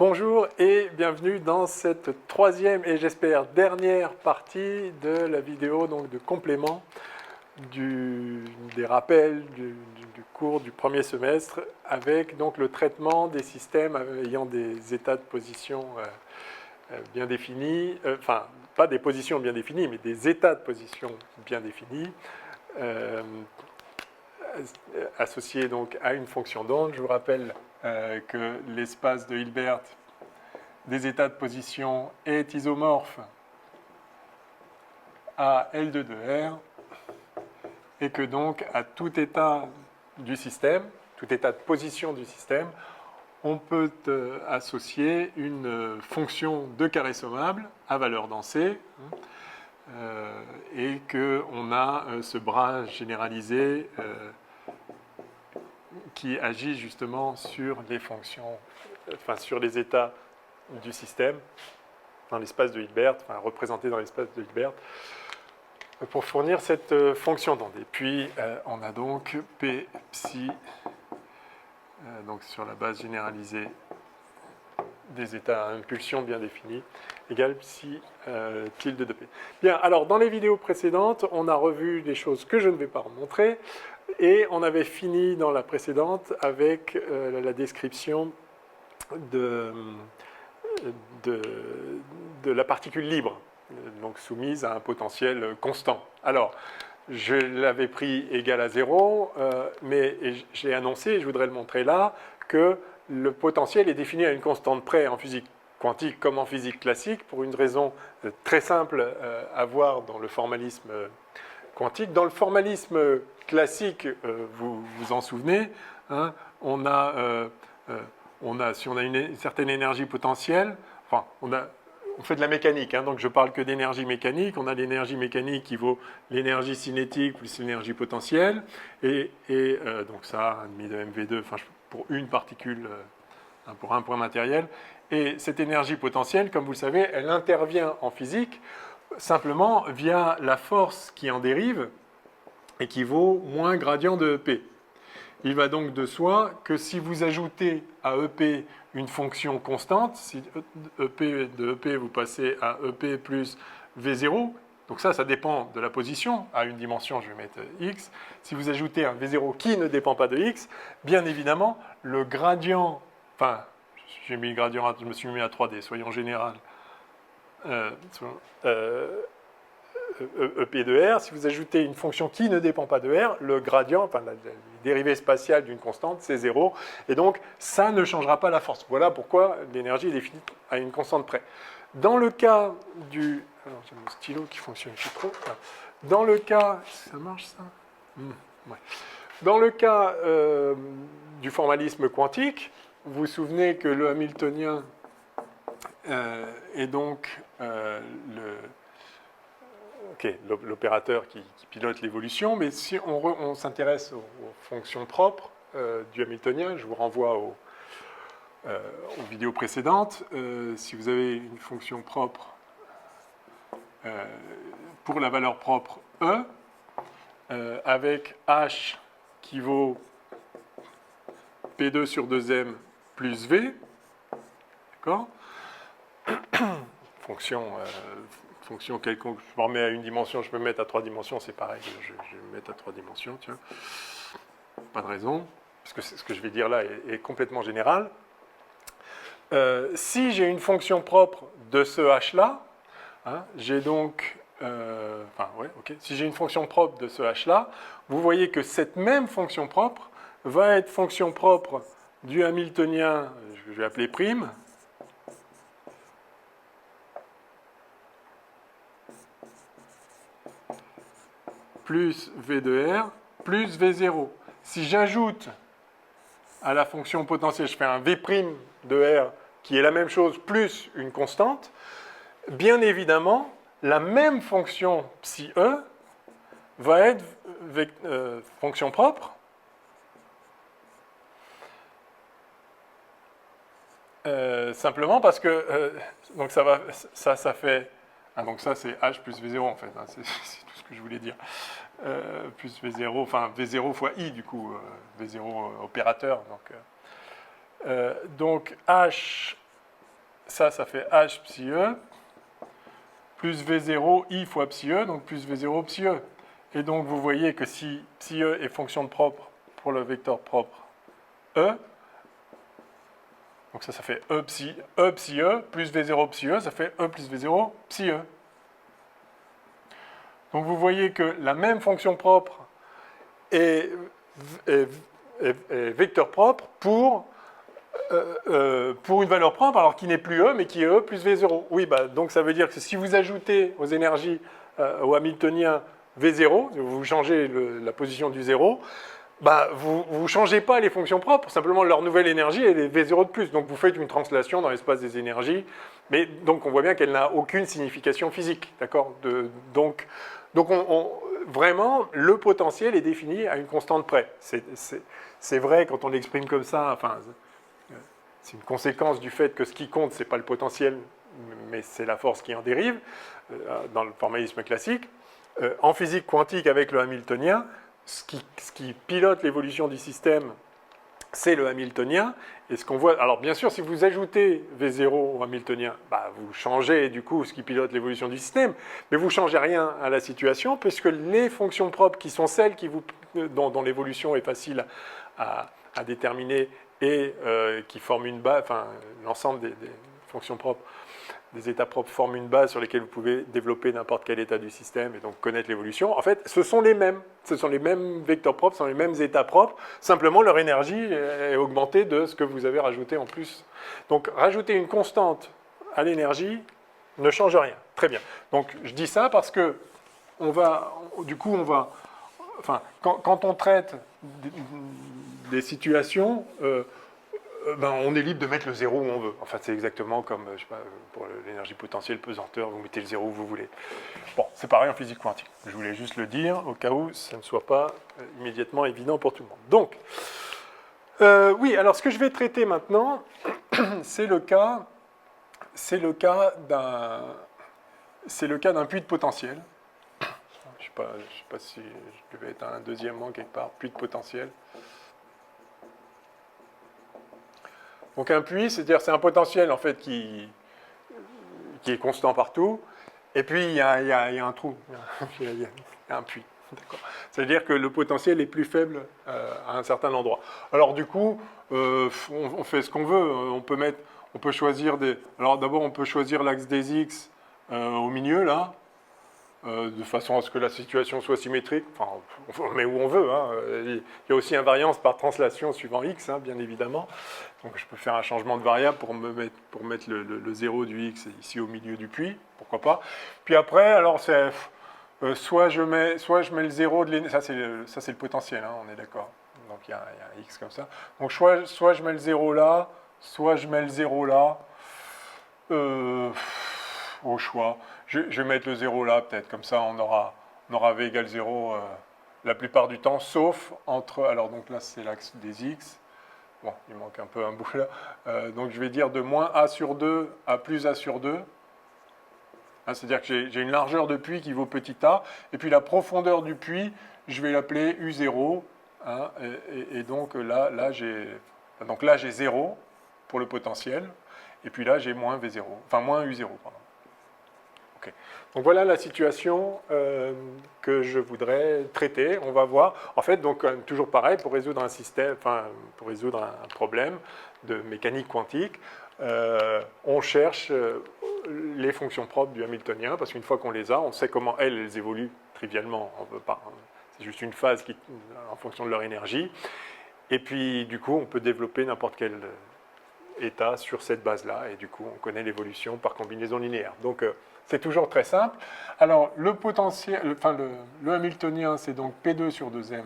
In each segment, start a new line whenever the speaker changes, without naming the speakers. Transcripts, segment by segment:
Bonjour et bienvenue dans cette troisième et j'espère dernière partie de la vidéo donc de complément des rappels du cours du premier semestre avec donc le traitement des systèmes ayant des états de position bien définis, enfin pas des positions bien définies mais des états de position bien définis associés donc à une fonction d'onde. Je vous rappelle que l'espace de Hilbert des états de position est isomorphe à L2 de R et que donc à tout état du système, tout état de position du système, on peut associer une fonction de carré sommable à valeur dans C et qu'on a ce bras généralisé qui agit justement sur les fonctions, enfin sur les états du système dans l'espace de Hilbert, enfin représenté dans l'espace de Hilbert, pour fournir cette fonction d'onde. Et puis on a donc P psi, donc sur la base généralisée des états à impulsion bien définis, égale psi tilde de P. Bien, alors dans les vidéos précédentes, on a revu des choses que je ne vais pas remontrer, et on avait fini dans la précédente avec la description de la particule libre, donc soumise à un potentiel constant. Alors, je l'avais pris égal à 0, mais j'ai annoncé, et je voudrais le montrer là, que le potentiel est défini à une constante près en physique quantique comme en physique classique, pour une raison très simple à voir dans le formalisme quantique. Dans le formalisme classique, vous vous en souvenez, hein, on a, si on a une certaine énergie potentielle, enfin, on fait de la mécanique, hein, donc je parle que d'énergie mécanique. On a l'énergie mécanique qui vaut l'énergie cinétique plus l'énergie potentielle, et donc ça, 1,5 de mv2, enfin, pour une particule, pour un point matériel. Et cette énergie potentielle, comme vous le savez, elle intervient en physique simplement via la force qui en dérive et qui vaut moins gradient de EP. Il va donc de soi que si vous ajoutez à EP une fonction constante, si de EP vous passez à EP plus V0, donc ça dépend de la position, à une dimension je vais mettre X, si vous ajoutez un V0 qui ne dépend pas de X, bien évidemment le gradient, enfin j'ai mis le gradient, je me suis mis à 3D, soyons général, EP de R, si vous ajoutez une fonction qui ne dépend pas de R, le gradient, enfin la dérivée spatiale d'une constante, c'est 0, et donc ça ne changera pas la force. Voilà pourquoi l'énergie est définie à une constante près. Dans le cas du... Alors j'ai mon stylo qui fonctionne plus trop. Dans le cas... Ça marche ça ouais. Dans le cas du formalisme quantique, vous vous souvenez que le hamiltonien est donc l'opérateur qui pilote l'évolution, mais si on s'intéresse aux fonctions propres du hamiltonien, je vous renvoie aux vidéos précédentes. Si vous avez une fonction propre pour la valeur propre E, avec H qui vaut P2 sur 2M plus V, d'accord, fonction quelconque, je me remets à une dimension, je peux me mettre à 3 dimensions, c'est pareil, je vais me mettre à 3 dimensions, tiens. Pas de raison, parce que ce que je vais dire là est complètement général. Si j'ai une fonction propre de ce H-là, hein, j'ai donc... si j'ai une fonction propre de ce H-là, vous voyez que cette même fonction propre va être fonction propre du hamiltonien, je vais appeler prime, plus V de R, plus V0. Si j'ajoute à la fonction potentielle, je fais un V' de R qui est la même chose plus une constante, bien évidemment, la même fonction psi E va être fonction propre simplement parce que donc ça fait donc ça c'est H plus V0 en fait, hein, c'est tout ce que je voulais dire. Plus V0, enfin V0 fois I du coup, V0 opérateur. Donc H ça fait H psi E, plus V0 I fois psi E, donc plus V0 psi E. Et donc, vous voyez que si psi E est fonction de propre pour le vecteur propre E, donc ça fait E psi E, plus V0 psi E, ça fait E plus V0 psi E. Donc, vous voyez que la même fonction propre est vecteur propre pour une valeur propre, alors qui n'est plus E, mais qui est E plus V0. Oui, donc ça veut dire que si vous ajoutez aux énergies, au Hamiltonien V0, vous changez la position du 0, vous ne changez pas les fonctions propres, simplement leur nouvelle énergie est V0 de plus. Donc vous faites une translation dans l'espace des énergies, mais donc on voit bien qu'elle n'a aucune signification physique. D'accord ? Donc vraiment, le potentiel est défini à une constante près. C'est vrai quand on l'exprime comme ça, enfin, c'est une conséquence du fait que ce qui compte, ce n'est pas le potentiel, mais c'est la force qui en dérive, dans le formalisme classique. En physique quantique, avec le Hamiltonien, ce qui pilote l'évolution du système, c'est le Hamiltonien. Et ce qu'on voit, alors bien sûr, si vous ajoutez V0 au Hamiltonien, vous changez du coup ce qui pilote l'évolution du système, mais vous ne changez rien à la situation, puisque les fonctions propres, qui sont celles dont l'évolution est facile à déterminer et qui forment une base, enfin l'ensemble des fonctions propres, des états propres forment une base sur lesquelles vous pouvez développer n'importe quel état du système et donc connaître l'évolution. En fait, ce sont les mêmes. Ce sont les mêmes vecteurs propres, ce sont les mêmes états propres. Simplement, leur énergie est augmentée de ce que vous avez rajouté en plus. Donc, rajouter une constante à l'énergie ne change rien. Très bien. Donc, je dis ça parce que quand on traite des situations, on est libre de mettre le zéro où on veut. Enfin, c'est exactement comme, je sais pas, pour l'énergie potentielle pesanteur, vous mettez le zéro où vous voulez. Bon, c'est pareil en physique quantique. Je voulais juste le dire, au cas où ça ne soit pas immédiatement évident pour tout le monde. Donc, oui, alors ce que je vais traiter maintenant, c'est le cas d'un puits de potentiel. Je sais pas si je devais être un deuxièmement quelque part, puits de potentiel. Donc un puits, c'est-à-dire c'est un potentiel en fait qui est constant partout, et puis il y a un trou, il y a un puits. C'est-à-dire que le potentiel est plus faible à un certain endroit. Alors du coup, on fait ce qu'on veut. On peut choisir des. Alors d'abord, on peut choisir l'axe des X au milieu là, de façon à ce que la situation soit symétrique. Enfin, on met où on veut. Hein. Il y a aussi invariance par translation suivant X, hein, bien évidemment. Donc je peux faire un changement de variable pour mettre le 0 du X ici au milieu du puits, pourquoi pas. Puis après, alors c'est soit je mets le 0 de l'énergie, ça c'est le potentiel, hein, on est d'accord. Donc il y a un X comme ça. Donc soit je mets le 0 là, soit je mets le 0 là, au choix. Je vais mettre le 0 là, peut-être, comme ça on aura V égale 0 la plupart du temps, sauf entre, alors donc là c'est l'axe des X. Bon, il manque un peu un bout là. Donc je vais dire de moins A sur 2 à plus A sur 2. Hein, c'est-à-dire que j'ai une largeur de puits qui vaut petit a, et puis la profondeur du puits, je vais l'appeler U0. Hein, et donc là j'ai 0 pour le potentiel, et puis là j'ai moins V0, enfin moins U0. Pardon. Okay. Donc voilà la situation que je voudrais traiter. On va voir. En fait, donc toujours pareil, pour résoudre un problème de mécanique quantique, on cherche les fonctions propres du Hamiltonien, parce qu'une fois qu'on les a, on sait comment elles évoluent trivialement. On veut pas. C'est juste une phase en fonction de leur énergie. Et puis, du coup, on peut développer n'importe quel état sur cette base-là, et du coup, on connaît l'évolution par combinaison linéaire. Donc, c'est toujours très simple. Alors, le potentiel, le Hamiltonien, c'est donc P2 sur 2m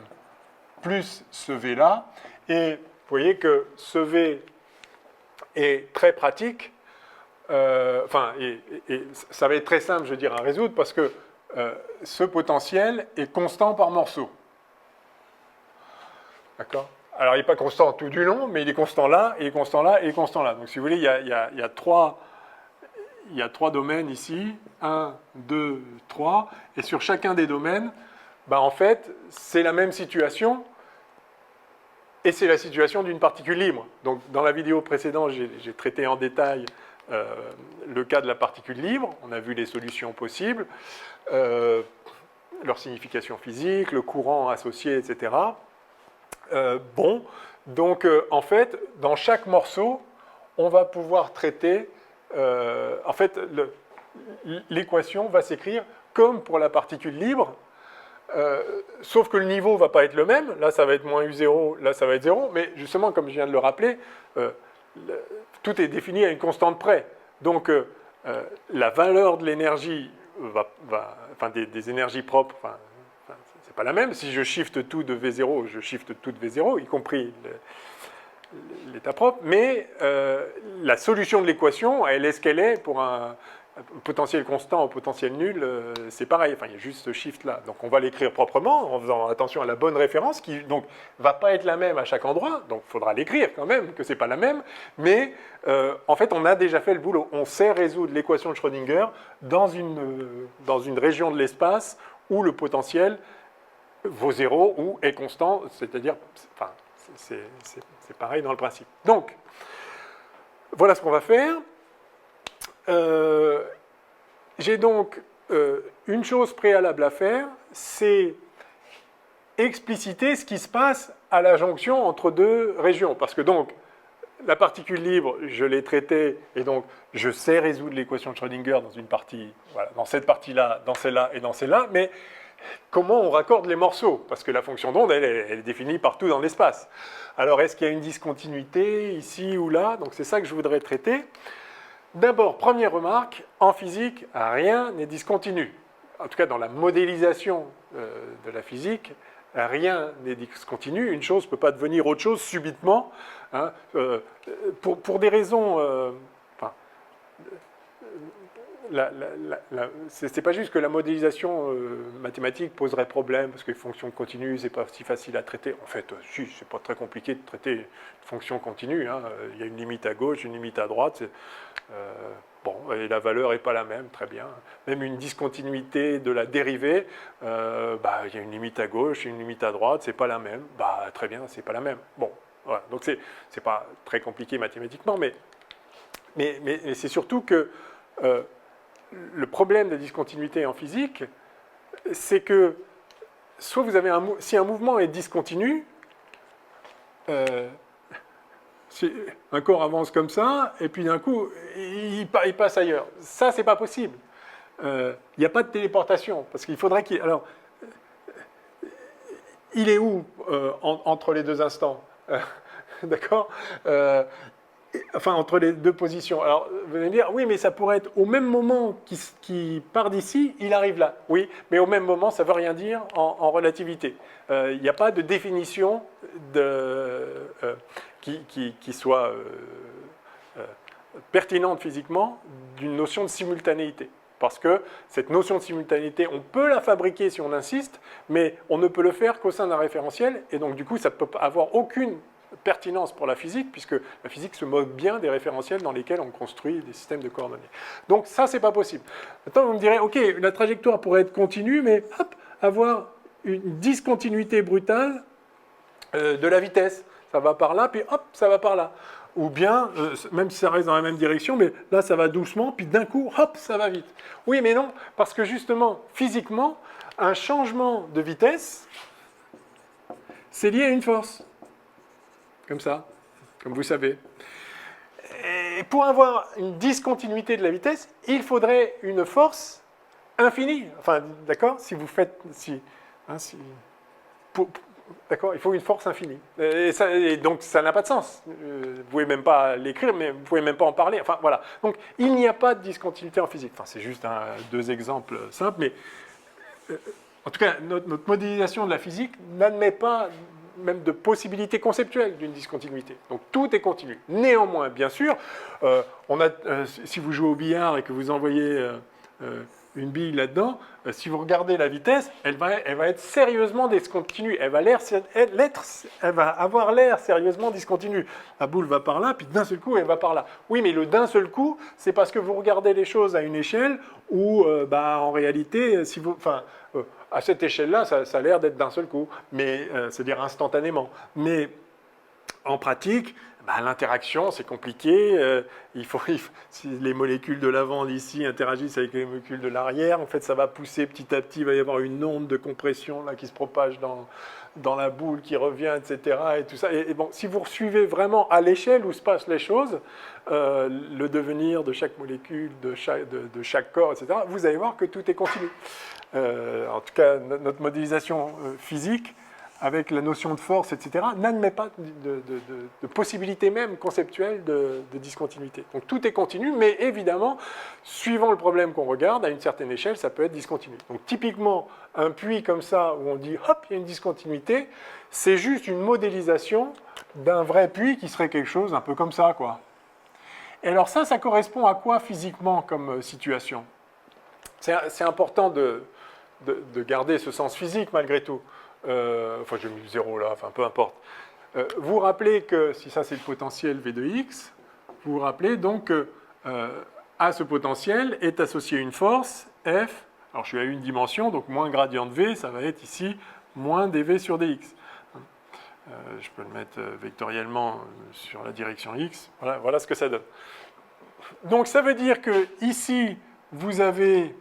plus ce V-là. Et vous voyez que ce V est très pratique. Et ça va être très simple, je veux dire, à résoudre, parce que ce potentiel est constant par morceau. D'accord ? Alors, il n'est pas constant tout du long, mais il est constant là, il est constant là, et il est constant là. Donc, si vous voulez, il y a trois domaines ici, 1, 2, 3, et sur chacun des domaines, en fait, c'est la même situation, et c'est la situation d'une particule libre. Donc, dans la vidéo précédente, j'ai traité en détail le cas de la particule libre, on a vu les solutions possibles, leur signification physique, le courant associé, etc. Bon, donc en fait, dans chaque morceau, on va pouvoir traiter, en fait, l'équation va s'écrire comme pour la particule libre, sauf que le niveau ne va pas être le même. Là, ça va être moins U0, là, ça va être 0. Mais justement, comme je viens de le rappeler, tout est défini à une constante près. Donc, la valeur de l'énergie, enfin, des énergies propres, c'est pas la même. Si je shift tout de V0, je shift tout de V0, y compris l'état propre. Mais la solution de l'équation, elle est ce qu'elle est pour un potentiel constant au potentiel nul, c'est pareil. Enfin, il y a juste ce shift-là. Donc, on va l'écrire proprement en faisant attention à la bonne référence qui, donc, va pas être la même à chaque endroit. Donc, il faudra l'écrire quand même, que c'est pas la même. Mais, en fait, on a déjà fait le boulot. On sait résoudre l'équation de Schrödinger dans une région de l'espace où le potentiel vaut 0 ou est constant, c'est-à-dire, enfin, c'est pareil dans le principe. Donc, voilà ce qu'on va faire. J'ai donc une chose préalable à faire, c'est expliciter ce qui se passe à la jonction entre deux régions. Parce que donc, la particule libre, je l'ai traitée, et donc je sais résoudre l'équation de Schrödinger dans une partie, voilà, dans cette partie-là, dans celle-là et dans celle-là, mais comment on raccorde les morceaux? Parce que la fonction d'onde, elle est définie partout dans l'espace. Alors, est-ce qu'il y a une discontinuité ici ou là? Donc, c'est ça que je voudrais traiter. D'abord, première remarque, en physique, rien n'est discontinu. En tout cas, dans la modélisation de la physique, rien n'est discontinu. Une chose ne peut pas devenir autre chose subitement, hein, pour des raisons... c'est pas juste que la modélisation mathématique poserait problème, parce que les fonctions continues, c'est pas si facile à traiter. En fait, si, c'est pas très compliqué de traiter une fonction continue. Hein. Il y a une limite à gauche, une limite à droite. Bon, et la valeur n'est pas la même, très bien. Même une discontinuité de la dérivée, il y a une limite à gauche, une limite à droite, c'est pas la même. Très bien, c'est pas la même. Bon, voilà. Donc c'est pas très compliqué mathématiquement, mais c'est surtout que le problème de discontinuité en physique, c'est que soit vous avez si un mouvement est discontinu, si un corps avance comme ça, et puis d'un coup, il passe ailleurs. Ça, c'est pas possible. Il n'y a pas de téléportation, parce qu'il faudrait qu'il... Alors, il est où entre les deux instants? D'accord? Enfin, entre les deux positions. Alors, vous allez me dire, oui, mais ça pourrait être au même moment qu'il part d'ici, il arrive là. Oui, mais au même moment, ça ne veut rien dire en relativité. Il n'y a pas de définition qui soit pertinente physiquement d'une notion de simultanéité. Parce que cette notion de simultanéité, on peut la fabriquer si on insiste, mais on ne peut le faire qu'au sein d'un référentiel, et donc du coup, ça ne peut avoir aucune pertinence pour la physique, puisque la physique se moque bien des référentiels dans lesquels on construit des systèmes de coordonnées. Donc ça, c'est pas possible. Maintenant, vous me direz, ok, la trajectoire pourrait être continue, mais hop, avoir une discontinuité brutale de la vitesse. Ça va par là, puis hop, ça va par là. Ou bien, même si ça reste dans la même direction, mais là, ça va doucement, puis d'un coup, hop, ça va vite. Oui, mais non, parce que justement, physiquement, un changement de vitesse, c'est lié à une force. Comme ça, comme vous savez. Et pour avoir une discontinuité de la vitesse, il faudrait une force infinie. Enfin, d'accord? Si vous faites... d'accord? Il faut une force infinie. Et donc, ça n'a pas de sens. Vous ne pouvez même pas l'écrire, mais vous ne pouvez même pas en parler. Enfin, voilà. Donc, il n'y a pas de discontinuité en physique. Enfin, c'est juste deux exemples simples, mais... en tout cas, notre modélisation de la physique n'admet pas même de possibilité conceptuelle d'une discontinuité. Donc tout est continu. Néanmoins, bien sûr, si vous jouez au billard et que vous envoyez une bille là-dedans, si vous regardez la vitesse, elle va être sérieusement discontinue. Elle va avoir l'air sérieusement discontinue. La boule va par là, puis d'un seul coup, elle va par là. Oui, mais le d'un seul coup, c'est parce que vous regardez les choses à une échelle où, en réalité, à cette échelle-là, ça a l'air d'être d'un seul coup, mais c'est-à-dire instantanément. Mais en pratique, l'interaction, c'est compliqué. Si les molécules de l'avant d'ici interagissent avec les molécules de l'arrière, en fait, ça va pousser petit à petit, il va y avoir une onde de compression là, qui se propage dans la boule, qui revient, etc. Et tout ça. Et bon, si vous suivez vraiment à l'échelle où se passent les choses, le devenir de chaque molécule, de chaque corps, etc., vous allez voir que tout est continu. En tout cas, notre modélisation physique, avec la notion de force, etc., n'admet pas de possibilité même conceptuelle de discontinuité. Donc tout est continu, mais évidemment, suivant le problème qu'on regarde, à une certaine échelle, ça peut être discontinu. Donc typiquement, un puits comme ça, où on dit « hop, il y a une discontinuité », c'est juste une modélisation d'un vrai puits qui serait quelque chose un peu comme ça, quoi. Et alors ça correspond à quoi physiquement comme situation? C'est important de garder ce sens physique malgré tout. Enfin, j'ai mis 0 là, enfin, peu importe. Vous rappelez que, si ça c'est le potentiel V de x, vous vous rappelez donc que à ce potentiel est associée une force, F. Alors, je suis à une dimension, donc moins gradient de V, ça va être ici moins dV sur dx. Je peux le mettre vectoriellement sur la direction x. Voilà ce que ça donne. Donc, ça veut dire que ici, vous avez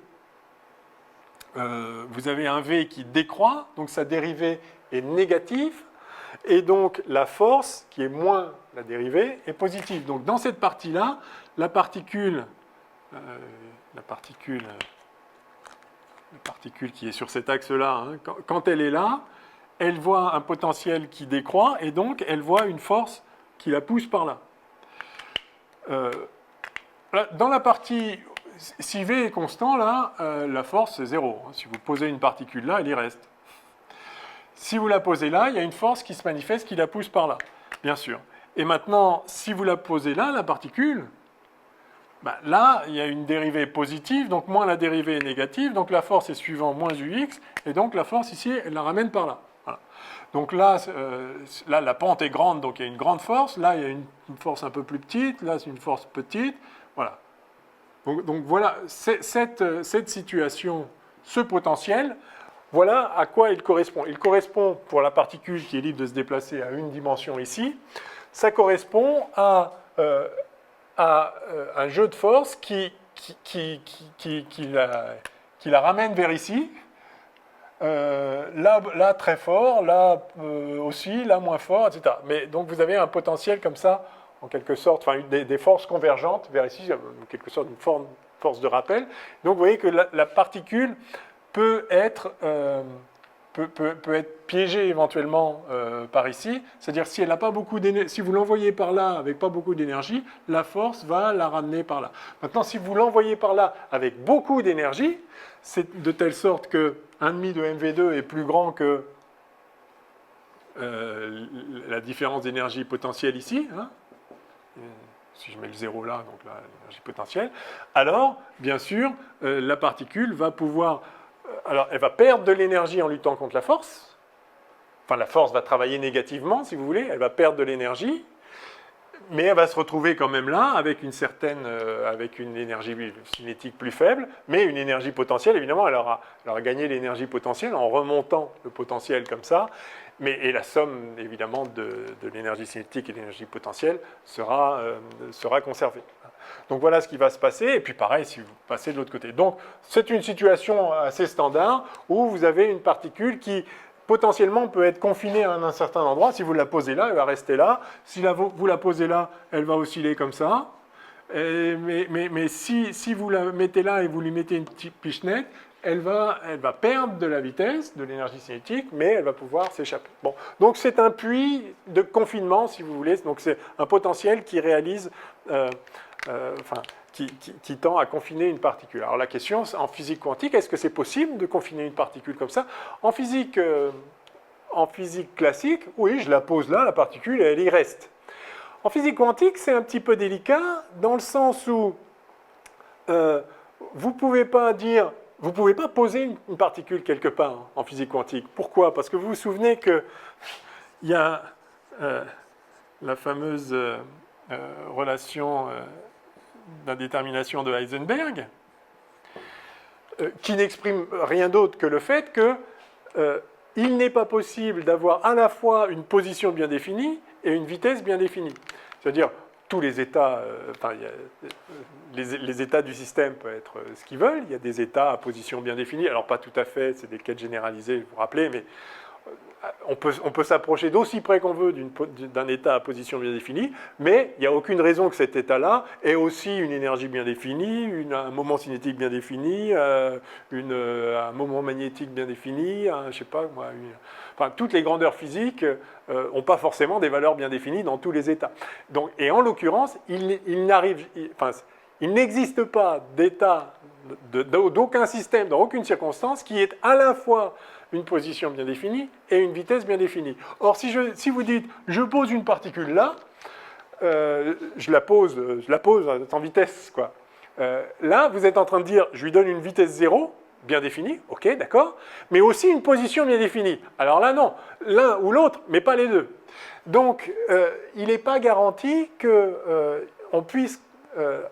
un V qui décroît, donc sa dérivée est négative, et donc la force, qui est moins la dérivée, est positive. Donc dans cette partie-là, la particule qui est sur cet axe-là, hein, quand elle est là, elle voit un potentiel qui décroît, et donc elle voit une force qui la pousse par là. Dans la partie... Si V est constant, là, la force, c'est 0. Si vous posez une particule là, elle y reste. Si vous la posez là, il y a une force qui se manifeste, qui la pousse par là, bien sûr. Et maintenant, si vous la posez là, la particule, là, il y a une dérivée positive, donc moins la dérivée est négative, donc la force est suivant moins ux, et donc la force ici, elle la ramène par là. Voilà. Donc là, la pente est grande, donc il y a une grande force. Là, il y a une force un peu plus petite. Là, c'est une force petite. Voilà. Donc voilà, cette situation, ce potentiel, voilà à quoi il correspond. Il correspond pour la particule qui est libre de se déplacer à une dimension ici. Ça correspond à un jeu de force qui la ramène vers ici. Là très fort, là aussi, là moins fort, etc. Mais donc vous avez un potentiel comme ça, en quelque sorte, enfin des forces convergentes vers ici, en quelque sorte une force de rappel. Donc vous voyez que la particule peut être piégée éventuellement par ici, c'est-à-dire si elle n'a pas beaucoup d'énergie, si vous l'envoyez par là avec pas beaucoup d'énergie, la force va la ramener par là. Maintenant, si vous l'envoyez par là avec beaucoup d'énergie, c'est de telle sorte que 1,5 de mv2 est plus grand que la différence d'énergie potentielle ici, hein. Si je mets le 0 là, donc l'énergie potentielle, alors, bien sûr, la particule va pouvoir... alors, elle va perdre de l'énergie en luttant contre la force. Enfin, la force va travailler négativement, si vous voulez. Elle va perdre de l'énergie, mais elle va se retrouver quand même là, avec une énergie cinétique plus faible, mais une énergie potentielle, évidemment, elle aura gagné l'énergie potentielle en remontant le potentiel comme ça. Et la somme, évidemment, de l'énergie cinétique et de l'énergie potentielle sera conservée. Donc voilà ce qui va se passer, et puis pareil si vous passez de l'autre côté. Donc c'est une situation assez standard où vous avez une particule qui potentiellement peut être confinée à un certain endroit. Si vous la posez là, elle va rester là. Si vous la posez là, elle va osciller comme ça. Mais si vous la mettez là et vous lui mettez une petite pichenette, elle va perdre de la vitesse, de l'énergie cinétique, mais elle va pouvoir s'échapper. Bon. Donc c'est un puits de confinement, si vous voulez. Donc c'est un potentiel qui réalise, qui tend à confiner une particule. Alors la question, en physique quantique, est-ce que c'est possible de confiner une particule comme ça? En physique classique, oui, je la pose là, la particule, et elle y reste. En physique quantique, c'est un petit peu délicat, dans le sens où vous ne pouvez pas poser une particule quelque part en physique quantique. Pourquoi? Parce que vous vous souvenez qu'il y a la fameuse relation d'indétermination de Heisenberg, qui n'exprime rien d'autre que le fait qu'il n'est pas possible d'avoir à la fois une position bien définie et une vitesse bien définie. C'est-à-dire, tous les états, les états du système peuvent être ce qu'ils veulent. Il y a des états à position bien définie. Alors, pas tout à fait, c'est des quêtes généralisées, vous vous rappelez, mais on peut s'approcher d'aussi près qu'on veut d'un état à position bien définie, mais il n'y a aucune raison que cet état-là ait aussi une énergie bien définie, un moment cinétique bien défini, un moment magnétique bien défini, je sais pas moi, enfin, toutes les grandeurs physiques n'ont pas forcément des valeurs bien définies dans tous les états. Donc, et en l'occurrence, il n'existe pas d'état d'aucun système, dans aucune circonstance, qui ait à la fois une position bien définie et une vitesse bien définie. Or, si vous dites, je pose une particule là, je la pose en vitesse, quoi. Là, vous êtes en train de dire, je lui donne une vitesse 0, bien définie, ok, d'accord, mais aussi une position bien définie. Alors là, non, l'un ou l'autre, mais pas les deux. Donc, il n'est pas garanti qu'on puisse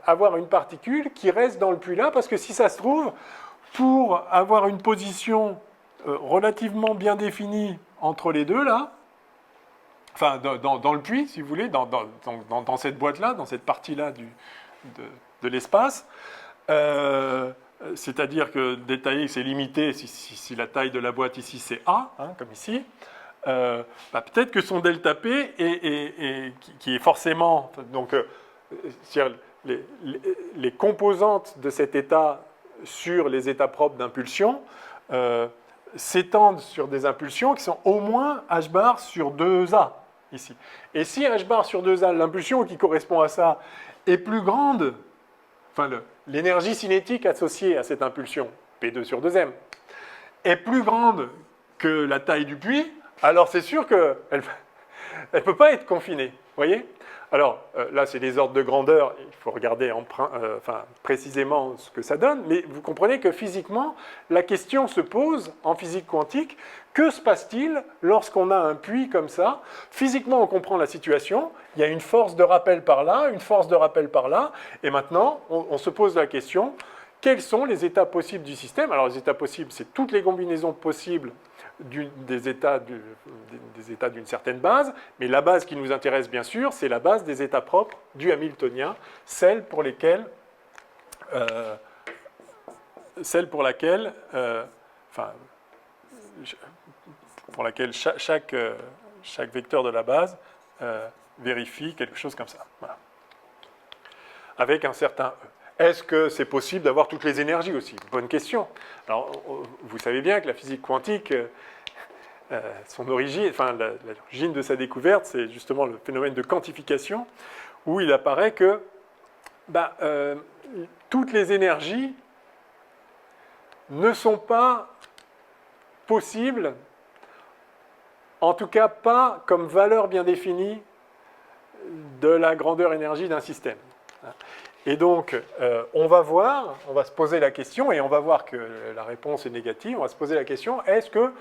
avoir une particule qui reste dans le puits là, parce que si ça se trouve, pour avoir une position relativement bien définie entre les deux là, enfin dans le puits, si vous voulez, dans cette boîte-là, dans cette partie-là de l'espace, c'est-à-dire que détailler c'est limité si la taille de la boîte ici c'est A, hein, comme ici, peut-être que son delta P qui est forcément... Donc, les composantes de cet état sur les états propres d'impulsion s'étendent sur des impulsions qui sont au moins h bar sur 2a, ici. Et si h bar sur 2a, l'impulsion qui correspond à ça, est plus grande, enfin l'énergie cinétique associée à cette impulsion, P2 sur 2m, est plus grande que la taille du puits, alors c'est sûr qu'elle ne peut pas être confinée, vous voyez ? Alors, là, c'est des ordres de grandeur, il faut regarder précisément ce que ça donne, mais vous comprenez que physiquement, la question se pose en physique quantique, que se passe-t-il lorsqu'on a un puits comme ça? Physiquement, on comprend la situation, il y a une force de rappel par là, une force de rappel par là, et maintenant, on se pose la question, quels sont les états possibles du système? Alors, les états possibles, c'est toutes les combinaisons possibles des états d'une certaine base, mais la base qui nous intéresse bien sûr, c'est la base des états propres du Hamiltonien, celle pour laquelle chaque vecteur de la base vérifie quelque chose comme ça, voilà. Avec un certain E. Est-ce que c'est possible d'avoir toutes les énergies aussi? Bonne question. Alors, vous savez bien que la physique quantique, son origine, l'origine de sa découverte, c'est justement le phénomène de quantification, où il apparaît que toutes les énergies ne sont pas possibles, en tout cas pas comme valeur bien définie de la grandeur énergie d'un système. Et donc, on va se poser la question, et on va voir que la réponse est négative, on va se poser la question, est-ce que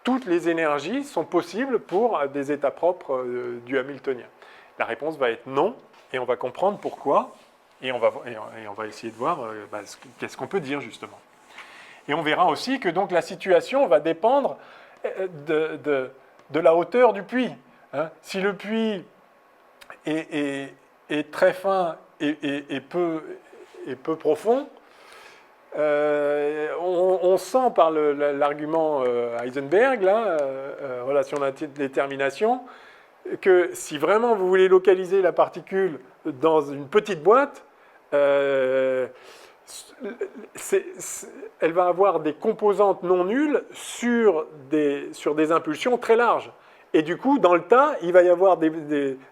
toutes les énergies sont possibles pour des états propres du Hamiltonien? La réponse va être non, et on va comprendre pourquoi, et on va essayer de voir qu'est-ce qu'on peut dire justement. Et on verra aussi que donc, la situation va dépendre de la hauteur du puits. Hein. Si le puits est très fin et peu profond, on sent par l'argument Heisenberg, là, relation d'indétermination, que si vraiment vous voulez localiser la particule dans une petite boîte, elle va avoir des composantes non nulles sur des impulsions très larges. Et du coup, dans le tas, il va y avoir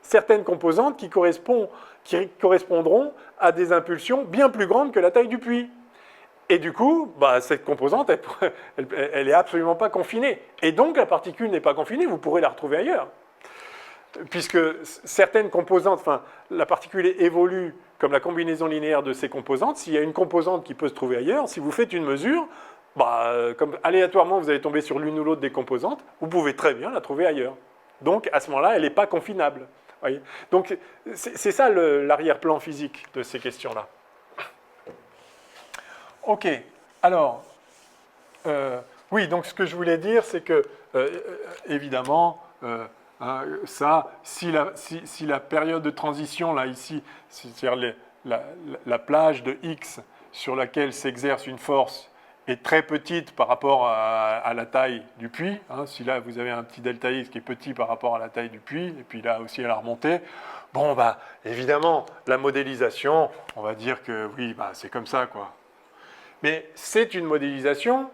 certaines composantes qui correspondront à des impulsions bien plus grandes que la taille du puits. Et du coup, cette composante, elle n'est absolument pas confinée. Et donc, la particule n'est pas confinée, vous pourrez la retrouver ailleurs. Puisque certaines composantes, la particule évolue comme la combinaison linéaire de ces composantes. S'il y a une composante qui peut se trouver ailleurs, si vous faites une mesure, comme aléatoirement vous allez tomber sur l'une ou l'autre des composantes, vous pouvez très bien la trouver ailleurs. Donc, à ce moment-là, elle n'est pas confinable. Voyez. Donc, c'est ça l'arrière-plan physique de ces questions-là. Ok, alors, oui, donc ce que je voulais dire, c'est que, évidemment, Ça, si la période de transition, là, ici, c'est-à-dire la plage de x sur laquelle s'exerce une force est très petite par rapport à la taille du puits, si là vous avez un petit delta x qui est petit par rapport à la taille du puits, et puis là aussi à la remontée, bon, bah, évidemment, la modélisation, on va dire que oui, bah, c'est comme ça, quoi. Mais c'est une modélisation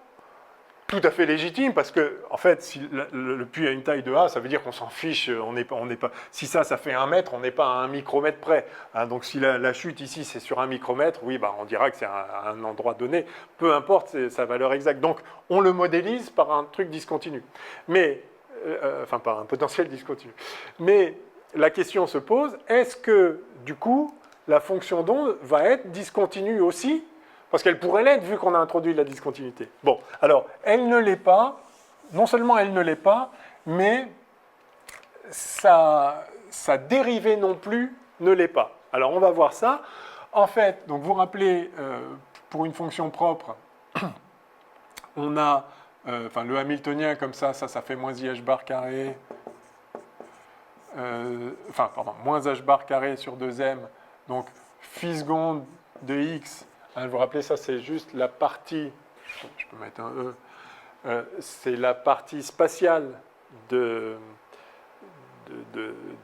tout à fait légitime, parce que, en fait, si le puits a une taille de A, ça veut dire qu'on s'en fiche, on n'est pas, si ça fait 1 mètre, on n'est pas à 1 micromètre près. Donc si la chute ici, c'est sur 1 micromètre, oui, bah, on dira que c'est un endroit donné, peu importe sa valeur exacte. Donc on le modélise par un truc discontinu. Mais, enfin, par un potentiel discontinu. Mais la question se pose, est-ce que, du coup, la fonction d'onde va être discontinue aussi ? Parce qu'elle pourrait l'être, vu qu'on a introduit la discontinuité. Bon, alors, elle ne l'est pas. Non seulement elle ne l'est pas, mais sa dérivée non plus ne l'est pas. Alors, on va voir ça. En fait, donc vous vous rappelez, pour une fonction propre, on a le hamiltonien comme ça fait moins i h bar carré, moins h bar carré sur 2m, donc phi seconde de x. Vous vous rappelez, ça c'est juste la partie, je peux mettre un E, c'est la partie spatiale de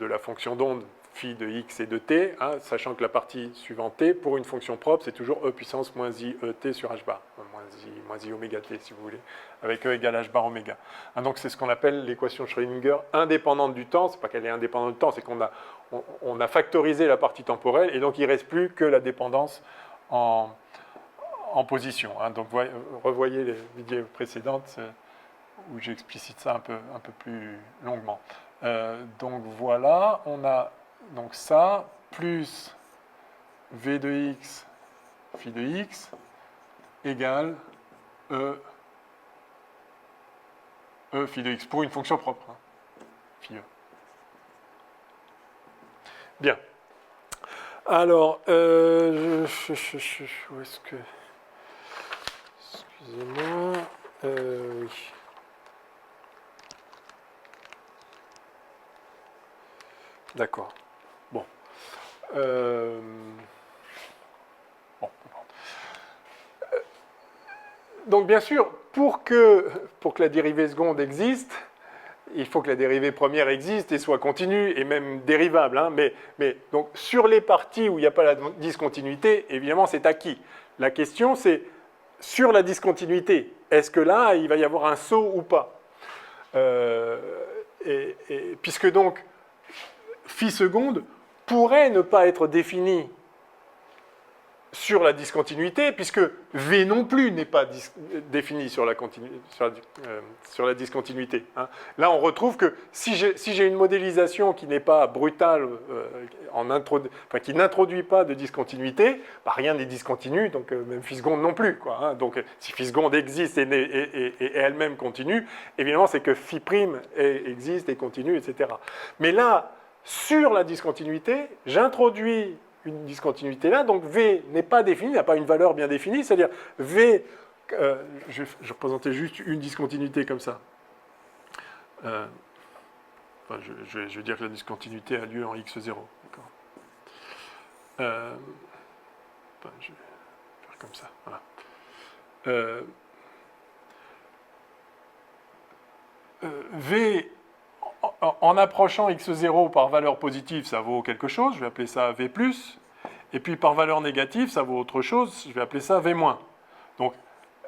la fonction d'onde phi de x et de t, sachant que la partie suivante t, pour une fonction propre, c'est toujours e puissance moins i e t sur h bar, moins i oméga t si vous voulez, avec e égale h bar oméga. Donc c'est ce qu'on appelle l'équation Schrödinger indépendante du temps, c'est pas qu'elle est indépendante du temps, c'est qu'on a factorisé la partie temporelle, et donc il ne reste plus que la dépendance en position. Donc revoyez les vidéos précédentes où j'explicite ça un peu plus longuement. Donc voilà, on a donc ça, plus v de x, phi de x, égale e phi de x, pour une fonction propre, phi e. Bien. Alors, où est-ce que... Excusez-moi. Oui. D'accord. Bon. Donc, bien sûr, pour que la dérivée seconde existe, il faut que la dérivée première existe et soit continue et même dérivable. Mais donc, sur les parties où il n'y a pas la discontinuité, évidemment, c'est acquis. La question, c'est sur la discontinuité. Est-ce que là, il va y avoir un saut ou pas puisque donc, phi seconde pourrait ne pas être définie sur la discontinuité, puisque V non plus n'est pas défini sur la discontinuité. Là, on retrouve que si j'ai une modélisation qui n'est pas brutale, qui n'introduit pas de discontinuité, rien n'est discontinu, donc même phi seconde non plus. Donc si phi seconde existe et elle-même continue, évidemment, c'est que phi prime existe et continue, etc. Mais là, sur la discontinuité, j'introduis une discontinuité là, donc V n'est pas défini, n'a pas une valeur bien définie, c'est-à-dire V, je représentais juste une discontinuité comme ça. Je veux dire que la discontinuité a lieu en x0. Je vais faire comme ça. Voilà. V, en approchant x0 par valeur positive, ça vaut quelque chose, je vais appeler ça V+, et puis par valeur négative, ça vaut autre chose, je vais appeler ça V-. Donc,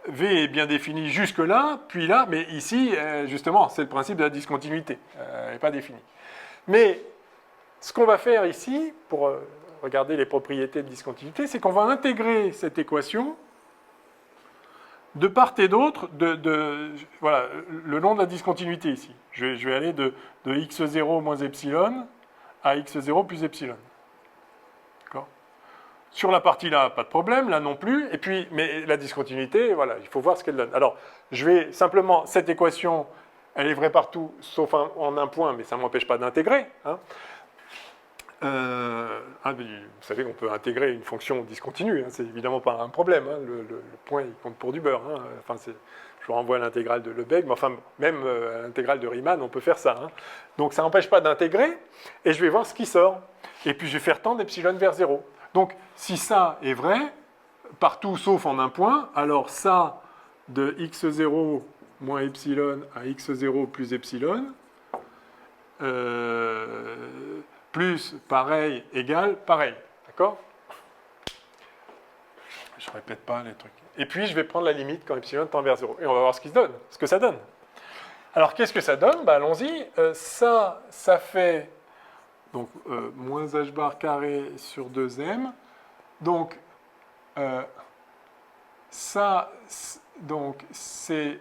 V est bien défini jusque-là, puis là, mais ici, justement, c'est le principe de la discontinuité, elle n'est pas définie. Mais ce qu'on va faire ici, pour regarder les propriétés de discontinuité, c'est qu'on va intégrer cette équation de part et d'autre, voilà, le long de la discontinuité ici. Je vais aller de x0 moins epsilon à x0 plus epsilon. D'accord ? Sur la partie là, pas de problème, là non plus. Et puis, mais la discontinuité, voilà, il faut voir ce qu'elle donne. Alors, je vais simplement, cette équation, elle est vraie partout, sauf en un point, mais ça ne m'empêche pas d'intégrer. Vous savez qu'on peut intégrer une fonction discontinue, c'est évidemment pas un problème. Le point, il compte pour du beurre. Je vous renvoie à l'intégrale de Lebesgue, mais enfin, même à l'intégrale de Riemann, on peut faire ça. Hein. Donc, ça n'empêche pas d'intégrer, et je vais voir ce qui sort. Et puis, je vais faire tendre epsilon vers 0. Donc, si ça est vrai, partout sauf en un point, alors ça, de x0 moins epsilon à x0 plus epsilon, plus pareil égale pareil. D'accord? Je ne répète pas les trucs. Et puis, je vais prendre la limite quand epsilon tend vers 0. Et on va voir ce que ça donne. Alors, qu'est-ce que ça donne? Ben, allons-y. Ça fait donc, moins h bar carré sur 2m. Donc, ça, donc, c'est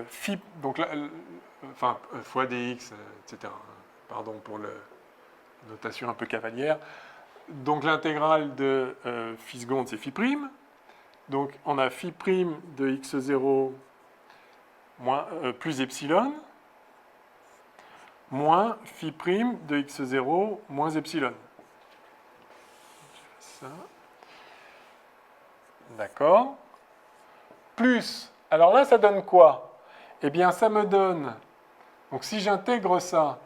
phi, donc là, enfin, fois dx, etc. Pardon pour la notation un peu cavalière. Donc, l'intégrale de phi seconde, c'est phi prime. Donc, on a phi prime de x0 moins, plus epsilon, moins phi prime de x0 moins epsilon. Je fais ça. D'accord. Plus, alors là, ça donne quoi? Eh bien, ça me donne, donc si j'intègre ça,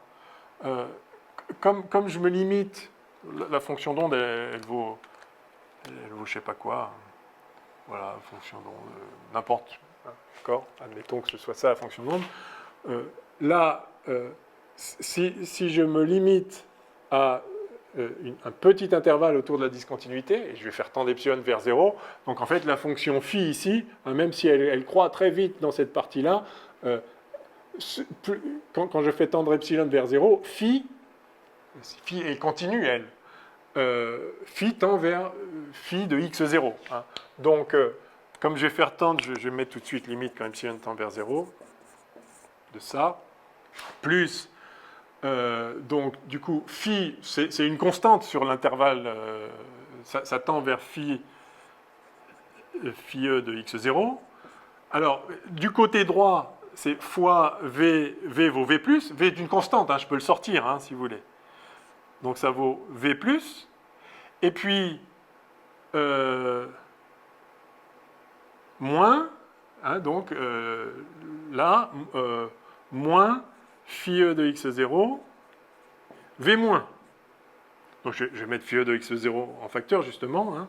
comme je me limite, la fonction d'onde, elle vaut je sais pas quoi. Voilà, fonction d'onde, n'importe. D'accord? Admettons que ce soit ça la fonction d'onde. Là, si je me limite à un petit intervalle autour de la discontinuité, et je vais faire tendre epsilon vers 0, donc en fait la fonction phi ici, même si elle croît très vite dans cette partie-là, quand je fais tendre epsilon vers 0, phi elle continue, elle. Phi tend vers phi de x0. Hein. Donc, comme je vais faire tendre, je vais mettre tout de suite limite quand epsilon tend vers 0, de ça, plus, donc du coup, phi, c'est une constante sur l'intervalle, ça tend vers phi e de x0. Alors, du côté droit, c'est fois v vaut v+, v est une constante, hein, je peux le sortir, hein, si vous voulez. Donc ça vaut v+, et puis moins, hein, donc là, moins phi e de x0, v moins. Donc je vais mettre phi e de x0 en facteur, justement. Hein.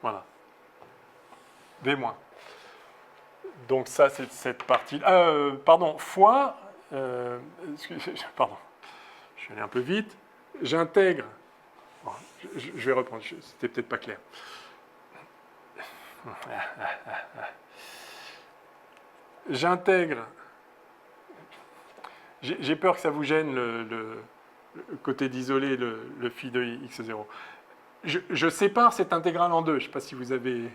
Voilà. V moins. Donc ça, c'est cette partie. Pardon, fois. Pardon, je suis allé un peu vite. J'intègre. Bon, je vais reprendre, c'était peut-être pas clair. J'intègre. J'ai peur que ça vous gêne le côté d'isoler le phi de x0. Je sépare cette intégrale en deux. Je ne sais pas si vous avez.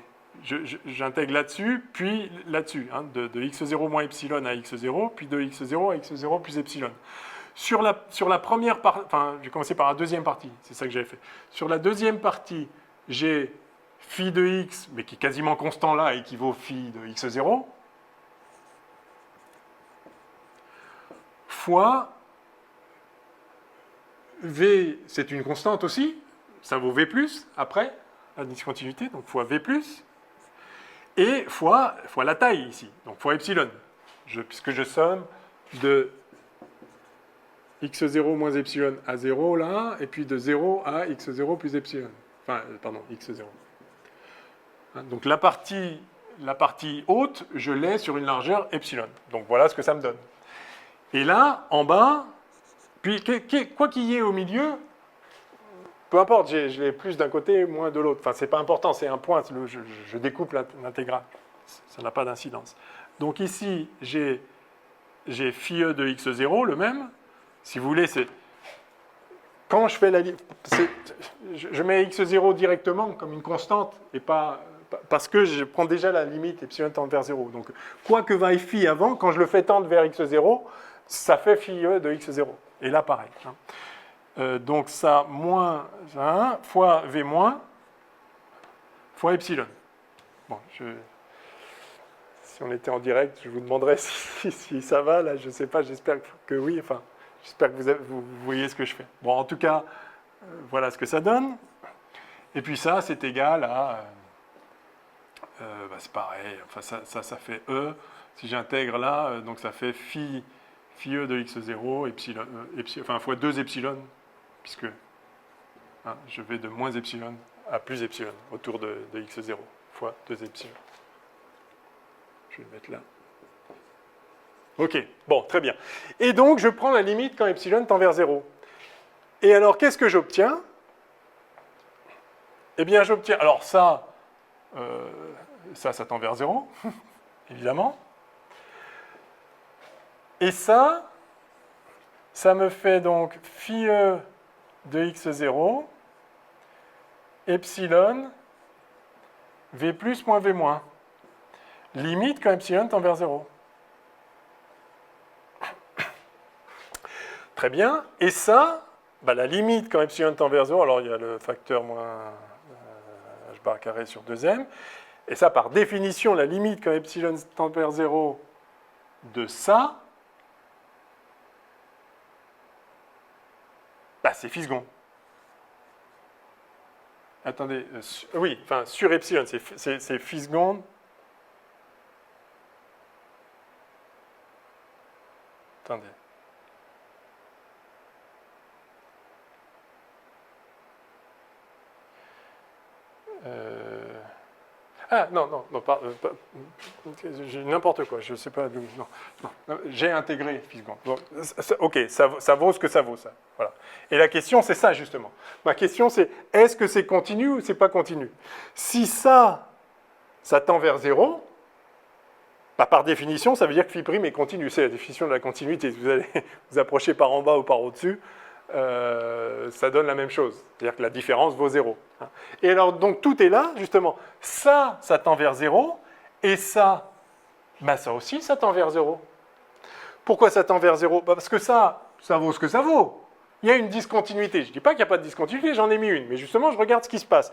J'intègre là-dessus, puis là-dessus, hein, de x0 moins epsilon à x0, puis de x0 à x0 plus epsilon. Sur la première partie, enfin, j'ai commencé par la deuxième partie, c'est ça que j'avais fait. Sur la deuxième partie, j'ai phi de x, mais qui est quasiment constant là, équivaut phi de x0, fois v, c'est une constante aussi, ça vaut v+, après, la discontinuité, donc fois v+, et fois la taille ici, donc fois epsilon, puisque je somme de x0 moins epsilon à 0 là, et puis de 0 à x0 plus epsilon. Enfin, pardon, x0. Donc la partie haute, je l'ai sur une largeur epsilon. Donc voilà ce que ça me donne. Et là, en bas, puis quoi qu'il y ait au milieu, peu importe, je l'ai plus d'un côté, moins de l'autre. Enfin, c'est pas important, c'est un point, je découpe l'intégrale. Ça n'a pas d'incidence. Donc ici, j'ai phi e de x0, le même. Si vous voulez, c'est... Quand je fais je mets x0 directement comme une constante, et pas... Parce que je prends déjà la limite epsilon tend vers 0. Donc, quoi que vaille phi avant, quand je le fais tendre vers x0, ça fait phi e de x0. Et là, pareil. Donc, ça, moins 1 fois v moins fois epsilon. Bon, si on était en direct, je vous demanderais si ça va. Là, je ne sais pas, j'espère que oui. Enfin, j'espère que vous voyez ce que je fais. Bon, en tout cas, voilà ce que ça donne. Et puis ça, c'est égal à... C'est pareil, enfin, ça fait E. Si j'intègre là, donc ça fait phi E de x0, epsilon, enfin fois 2 epsilon, puisque je vais de moins epsilon à plus epsilon autour de x0 fois 2 epsilon. Je vais le mettre là. Ok, bon, très bien. Et donc, je prends la limite quand epsilon tend vers 0. Et alors, qu'est-ce que j'obtiens? Eh bien, j'obtiens... Alors, ça tend vers 0, évidemment. Et ça me fait donc phi E de x0, epsilon, v plus moins v moins. Limite quand epsilon tend vers 0. Très bien. Et ça, la limite quand epsilon tend vers 0, alors il y a le facteur moins h bar carré sur 2m. Et ça, par définition, la limite quand epsilon tend vers 0 de ça, c'est phi seconde. Attendez, oui, enfin, sur epsilon, c'est phi seconde. Attendez. Ah, non, n'importe quoi, je ne sais pas d'où. Non, j'ai intégré phi seconde. Bon, ok, ça vaut ce que ça vaut, ça. Voilà. Et la question, c'est ça, justement. Ma question, c'est est-ce que c'est continu ou c'est pas continu? Si ça tend vers 0, par définition, ça veut dire que phi' est continu. C'est la définition de la continuité. Si vous allez vous approcher par en bas ou par au-dessus, ça donne la même chose. C'est-à-dire que la différence vaut 0. Et alors, donc, tout est là, justement. Ça tend vers 0, et ça aussi, ça tend vers 0. Pourquoi ça tend vers 0? Parce que ça vaut ce que ça vaut. Il y a une discontinuité. Je ne dis pas qu'il n'y a pas de discontinuité, j'en ai mis une. Mais justement, je regarde ce qui se passe.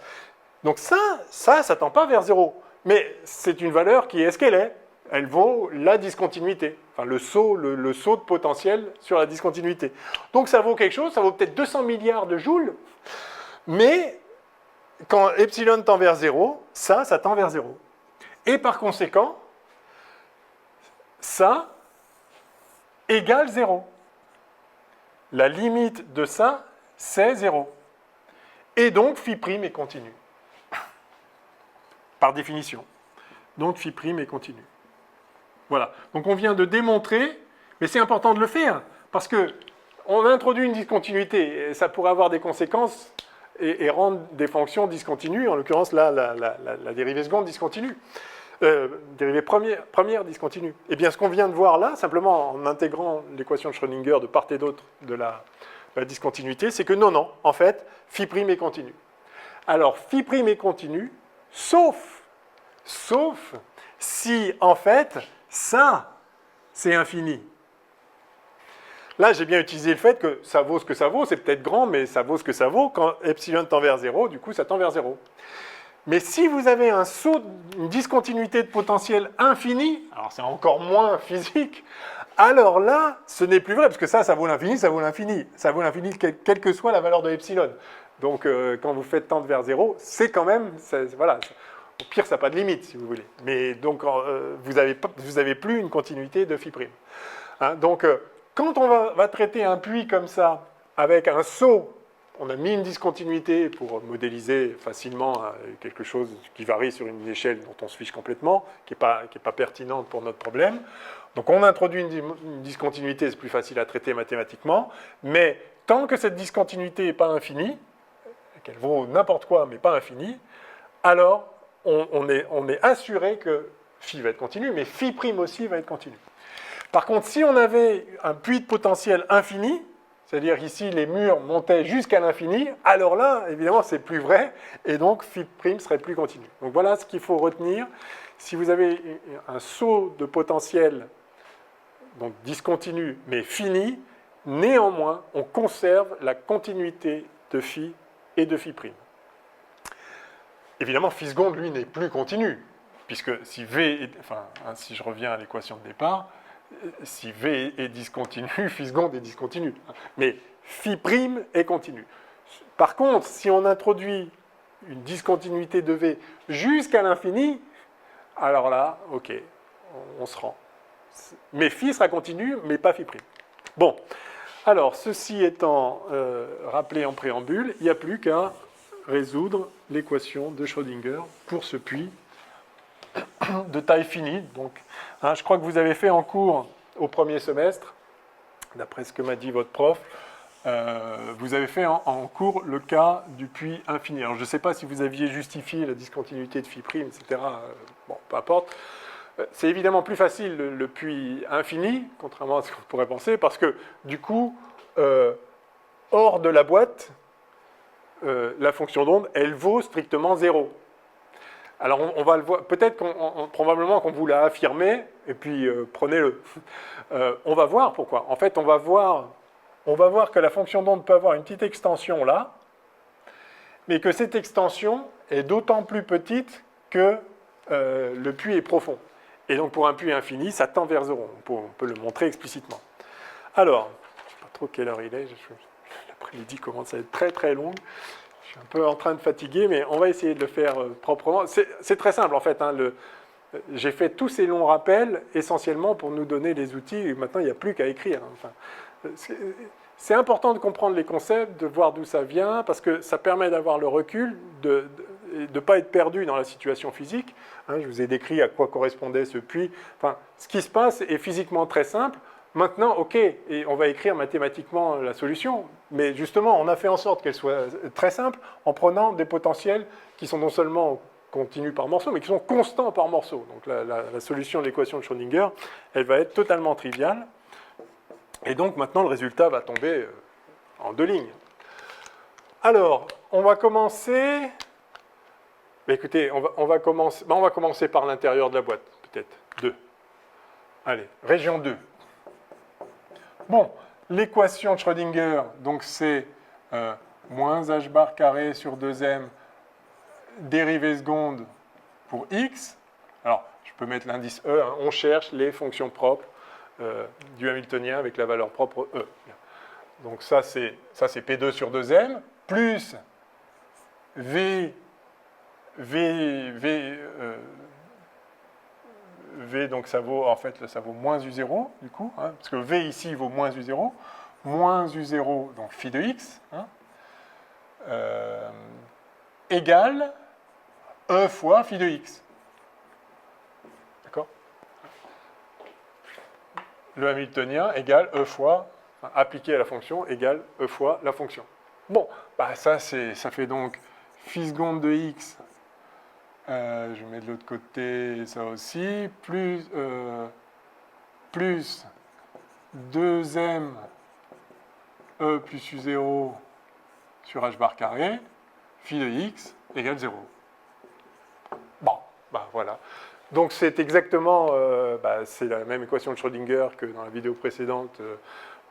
Donc ça tend pas vers 0. Mais c'est une valeur qui est ce qu'elle est. Elle vaut la discontinuité. Enfin, le saut de potentiel sur la discontinuité. Donc ça vaut quelque chose, ça vaut peut-être 200 milliards de joules. Mais quand epsilon tend vers 0, ça tend vers 0. Et par conséquent, ça égale 0. La limite de ça, c'est 0. Et donc, phi' est continu. Par définition. Donc, phi' est continu. Voilà. Donc, on vient de démontrer, mais c'est important de le faire, parce qu'on introduit une discontinuité, et ça pourrait avoir des conséquences et rendre des fonctions discontinues, en l'occurrence, là, la dérivée seconde discontinue. Dérivée première discontinue. Eh bien, ce qu'on vient de voir là, simplement en intégrant l'équation de Schrödinger de part et d'autre de la discontinuité, c'est que non, en fait, phi' est continu. Alors, phi' est continu, sauf si, en fait, ça, c'est infini. Là, j'ai bien utilisé le fait que ça vaut ce que ça vaut, c'est peut-être grand, mais ça vaut ce que ça vaut. Quand epsilon tend vers 0, du coup, ça tend vers 0. Mais si vous avez une discontinuité de potentiel infini, alors c'est encore moins physique, alors là, ce n'est plus vrai, parce que ça vaut l'infini, ça vaut l'infini. Ça vaut l'infini, quelle que soit la valeur de epsilon. Donc, quand vous faites tendre vers 0, c'est quand même, voilà, au pire, ça n'a pas de limite, si vous voulez. Mais donc, vous n'avez plus une continuité de phi'. Donc, quand on va traiter un puits comme ça, avec un saut, on a mis une discontinuité pour modéliser facilement quelque chose qui varie sur une échelle dont on se fiche complètement, qui n'est pas pertinente pour notre problème. Donc on introduit une discontinuité, c'est plus facile à traiter mathématiquement, mais tant que cette discontinuité n'est pas infinie, qu'elle vaut n'importe quoi mais pas infinie, alors on est assuré que phi va être continu, mais phi' aussi va être continu. Par contre, si on avait un puits de potentiel infini, c'est-à-dire ici les murs montaient jusqu'à l'infini, alors là, évidemment, c'est plus vrai, et donc phi' serait plus continu. Donc voilà ce qu'il faut retenir. Si vous avez un saut de potentiel donc discontinu, mais fini, néanmoins, on conserve la continuité de phi et de phi'. Évidemment, phi seconde, lui, n'est plus continu, puisque si V si je reviens à l'équation de départ, si V est discontinu, phi seconde est discontinu. Mais phi' est continu. Par contre, si on introduit une discontinuité de V jusqu'à l'infini, alors là, ok, on se rend. Mais phi sera continu, mais pas phi'. Bon, alors, ceci étant rappelé en préambule, il n'y a plus qu'à résoudre l'équation de Schrödinger pour ce puits de taille finie. Donc, hein, je crois que vous avez fait en cours au premier semestre, d'après ce que m'a dit votre prof, vous avez fait en cours le cas du puits infini. Alors, je ne sais pas si vous aviez justifié la discontinuité de phi', etc. Bon, peu importe. C'est évidemment plus facile le puits infini, contrairement à ce qu'on pourrait penser, parce que du coup, hors de la boîte, la fonction d'onde, elle vaut strictement 0. Alors on va le voir, peut-être probablement qu'on vous l'a affirmé, et puis prenez-le. On va voir pourquoi. En fait, on va voir que la fonction d'onde peut avoir une petite extension là, mais que cette extension est d'autant plus petite que le puits est profond. Et donc pour un puits infini, ça tend vers 0. On peut le montrer explicitement. Alors, je ne sais pas trop quelle heure il est, l'après-midi commence à être très très long. Je suis un peu en train de fatiguer, mais on va essayer de le faire proprement. C'est très simple en fait. Hein, j'ai fait tous ces longs rappels essentiellement pour nous donner les outils. Et maintenant, il n'y a plus qu'à écrire. Enfin, c'est important de comprendre les concepts, de voir d'où ça vient, parce que ça permet d'avoir le recul, de ne pas être perdu dans la situation physique. Hein, je vous ai décrit à quoi correspondait ce puits. Enfin, ce qui se passe est physiquement très simple. Maintenant, ok, et on va écrire mathématiquement la solution, mais justement, on a fait en sorte qu'elle soit très simple en prenant des potentiels qui sont non seulement continus par morceaux, mais qui sont constants par morceaux. Donc la solution de l'équation de Schrödinger, elle va être totalement triviale. Et donc maintenant, le résultat va tomber en 2 lignes. Alors, on va commencer... Mais écoutez, on va commencer par l'intérieur de la boîte, peut-être. 2. Allez, région 2. Bon, l'équation de Schrödinger, donc c'est moins h bar carré sur 2m dérivée seconde pour x. Alors, je peux mettre l'indice E, hein, on cherche les fonctions propres du Hamiltonien avec la valeur propre E. Donc ça c'est P2 sur 2m, plus V, donc ça vaut, en fait, ça vaut moins U0, du coup, hein, parce que V ici vaut moins U0, moins U0, donc phi de x, hein, égale E fois phi de x. D'accord? Le Hamiltonien égale E fois, enfin, appliqué à la fonction, égale E fois la fonction. Bon, bah ça fait donc phi seconde de x, je mets de l'autre côté ça aussi, plus 2m E plus U0 sur h bar carré, phi de x égale 0. Bon, bah voilà. Donc c'est exactement, c'est la même équation de Schrödinger que dans la vidéo précédente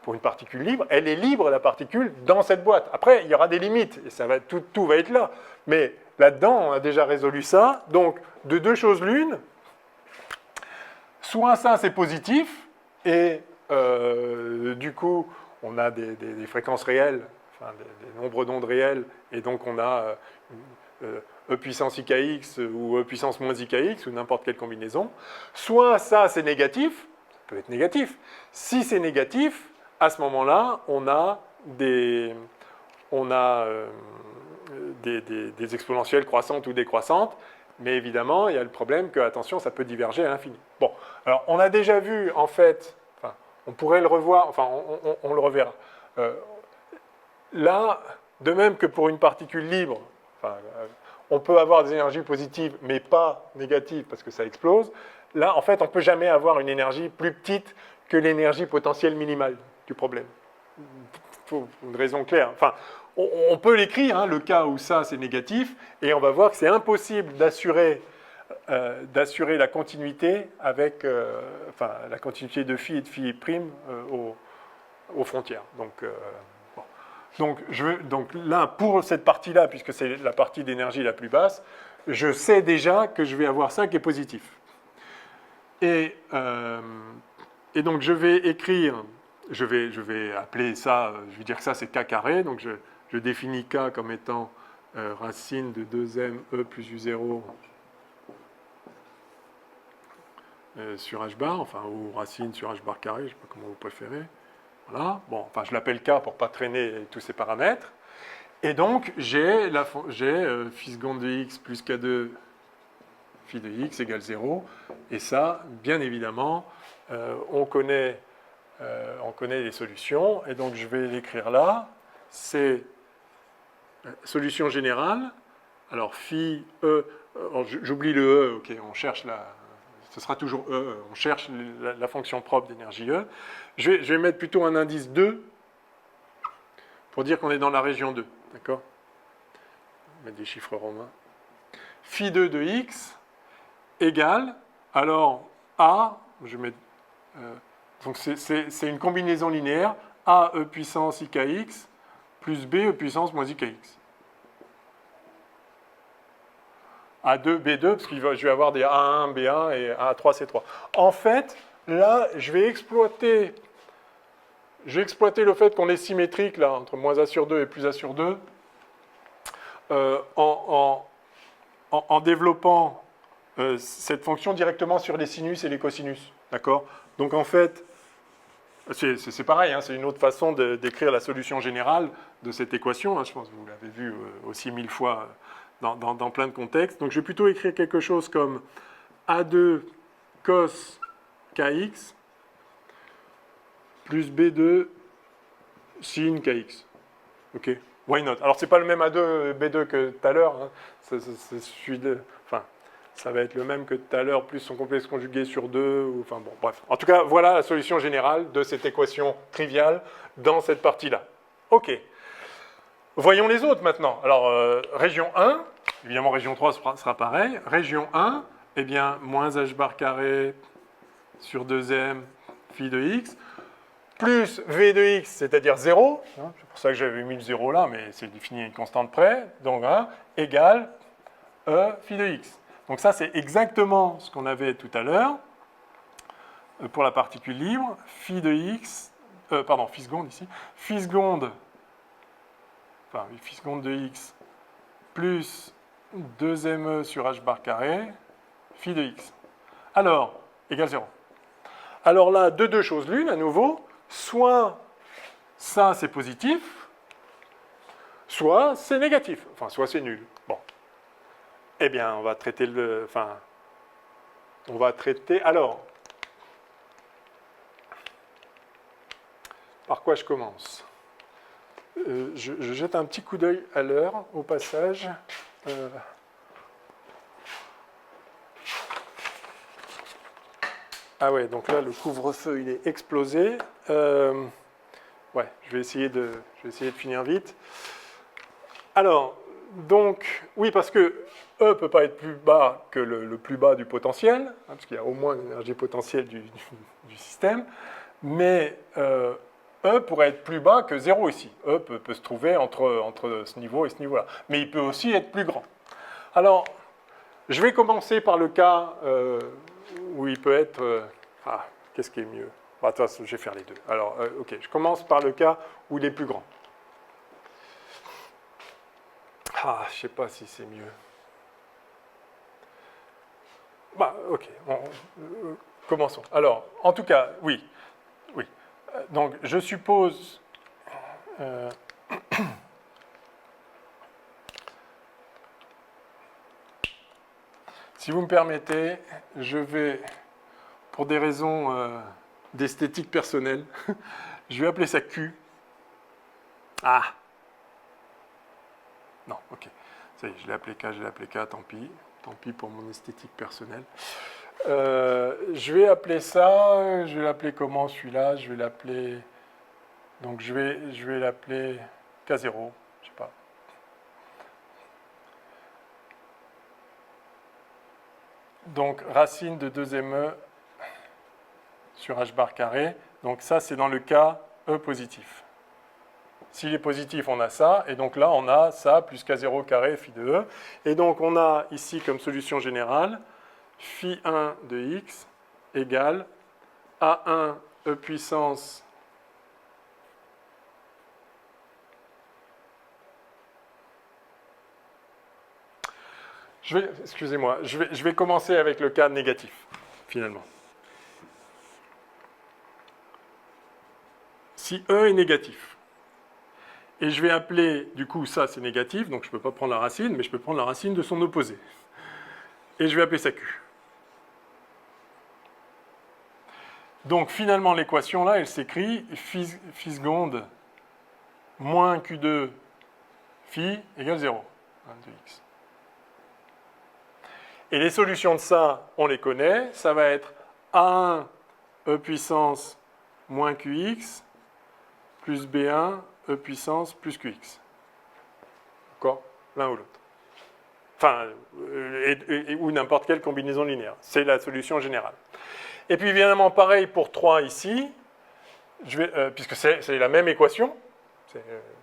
pour une particule libre. Elle est libre, la particule, dans cette boîte. Après, il y aura des limites, et ça va, tout va être là. Mais là-dedans, on a déjà résolu ça. Donc, de 2 choses l'une, soit ça c'est positif, et du coup, on a des fréquences réelles, enfin des nombres d'ondes réels, et donc on a E puissance IKX ou E puissance moins IKX, ou n'importe quelle combinaison. Soit ça c'est négatif, ça peut être négatif. Si c'est négatif, à ce moment-là, on a des exponentielles croissantes ou décroissantes, mais évidemment, il y a le problème que, attention, ça peut diverger à l'infini. Bon, alors on a déjà vu, en fait, enfin, on pourrait le revoir, enfin, on le reverra. Là, de même que pour une particule libre, enfin, on peut avoir des énergies positives, mais pas négatives, parce que ça explose. Là, en fait, on ne peut jamais avoir une énergie plus petite que l'énergie potentielle minimale du problème. Il faut une raison claire. Enfin, on peut l'écrire, hein, le cas où ça, c'est négatif, et on va voir que c'est impossible d'assurer la continuité avec la continuité de phi et de phi prime aux frontières. Donc là, pour cette partie-là, puisque c'est la partie d'énergie la plus basse, je sais déjà que je vais avoir ça qui est positif. Et donc je vais écrire, je vais appeler ça, je vais dire que ça c'est k carré, donc je définis k comme étant racine de 2m e plus u0 sur h bar, enfin, ou racine sur h bar carré, je ne sais pas comment vous préférez. Voilà, bon, enfin, je l'appelle K pour ne pas traîner tous ces paramètres. Et donc, j'ai phi seconde de x plus k2 phi de x égale 0. Et ça, bien évidemment, on connaît les solutions. Et donc, je vais l'écrire là. C'est solution générale. Alors, phi e, j'oublie le e, ok, on cherche ce sera toujours e, on cherche la fonction propre d'énergie e. Je vais mettre plutôt un indice 2 pour dire qu'on est dans la région 2. D'accord? On va mettre des chiffres romains. Phi 2 de x égale, alors a, je mets, donc c'est une combinaison linéaire, a e puissance ikx plus b e puissance moins ikx. A2, B2, parce que je vais avoir des A1, B1 et A3, C3. En fait, là, je vais exploiter le fait qu'on est symétrique, là, entre moins A sur 2 et plus A sur 2, en développant cette fonction directement sur les sinus et les cosinus. D'accord? Donc, en fait, c'est pareil, hein, c'est une autre façon d'écrire la solution générale de cette équation. Hein, je pense que vous l'avez vu aussi 1000 fois dans plein de contextes. Donc je vais plutôt écrire quelque chose comme A2 cos kx plus B2 sin kx. OK? Why not? Alors, c'est pas le même A2, B2 que tout à l'heure. Hein. Ça va être le même que tout à l'heure, plus son complexe conjugué sur 2. Enfin bon, bref. En tout cas, voilà la solution générale de cette équation triviale dans cette partie-là. OK. Voyons les autres maintenant. Alors, région 1, évidemment région 3 sera pareil. Région 1, eh bien, moins h bar carré sur 2m phi de x, plus v de x, c'est-à-dire 0. Hein, c'est pour ça que j'avais mis le 0 là, mais c'est défini à une constante près. Donc, 1 égale e phi de x. Donc ça, c'est exactement ce qu'on avait tout à l'heure pour la particule libre. Phi de x, phi seconde ici, phi seconde de x plus 2me sur h bar carré, phi de x. Alors, égale 0. Alors là, de deux choses l'une, à nouveau, soit ça c'est positif, soit c'est négatif, enfin soit c'est nul. Bon. Eh bien, on va traiter alors, par quoi je commence? Je jette un petit coup d'œil à l'heure, au passage. Ah ouais, donc là, le couvre-feu, il est explosé. Ouais, je vais essayer de finir vite. Alors, donc, oui, parce que E ne peut pas être plus bas que le plus bas du potentiel, hein, parce qu'il y a au moins une énergie potentielle du système, mais E pourrait être plus bas que 0 ici. E peut se trouver entre ce niveau et ce niveau-là. Mais il peut aussi être plus grand. Alors, je vais commencer par le cas où il peut être... qu'est-ce qui est mieux? De toute façon, je vais faire les deux. Alors, ok, je commence par le cas où il est plus grand. Je ne sais pas si c'est mieux. Ok, commençons. Alors, en tout cas, oui. Donc, je suppose... si vous me permettez, je vais, pour des raisons d'esthétique personnelle, je vais appeler ça Q. Non, ok. Ça y est, je l'ai appelé K, tant pis. Tant pis pour mon esthétique personnelle. Je vais appeler ça, je vais l'appeler comment celui-là? Je vais l'appeler... Donc je vais l'appeler K0, je sais pas. Donc racine de 2me sur h bar carré. Donc ça, c'est dans le cas E positif. S'il est positif, on a ça. Et donc là, on a ça plus K0 carré phi de E. Et donc on a ici comme solution générale phi 1 de x égale A1 E puissance excusez-moi, je vais commencer avec le cas négatif, finalement. si E est négatif. Et je vais appeler, du coup, ça c'est négatif, donc je ne peux pas prendre la racine, mais je peux prendre la racine de son opposé. Et je vais appeler ça Q. Donc finalement, l'équation là, elle s'écrit phi seconde moins Q2 phi égale 0. 2x. Et les solutions de ça, on les connaît. Ça va être A1 E puissance moins QX plus B1 E puissance plus QX. D'accord? L'un ou l'autre. Enfin, ou n'importe quelle combinaison linéaire. C'est la solution générale. Et puis évidemment, pareil pour 3 ici, puisque c'est la même équation.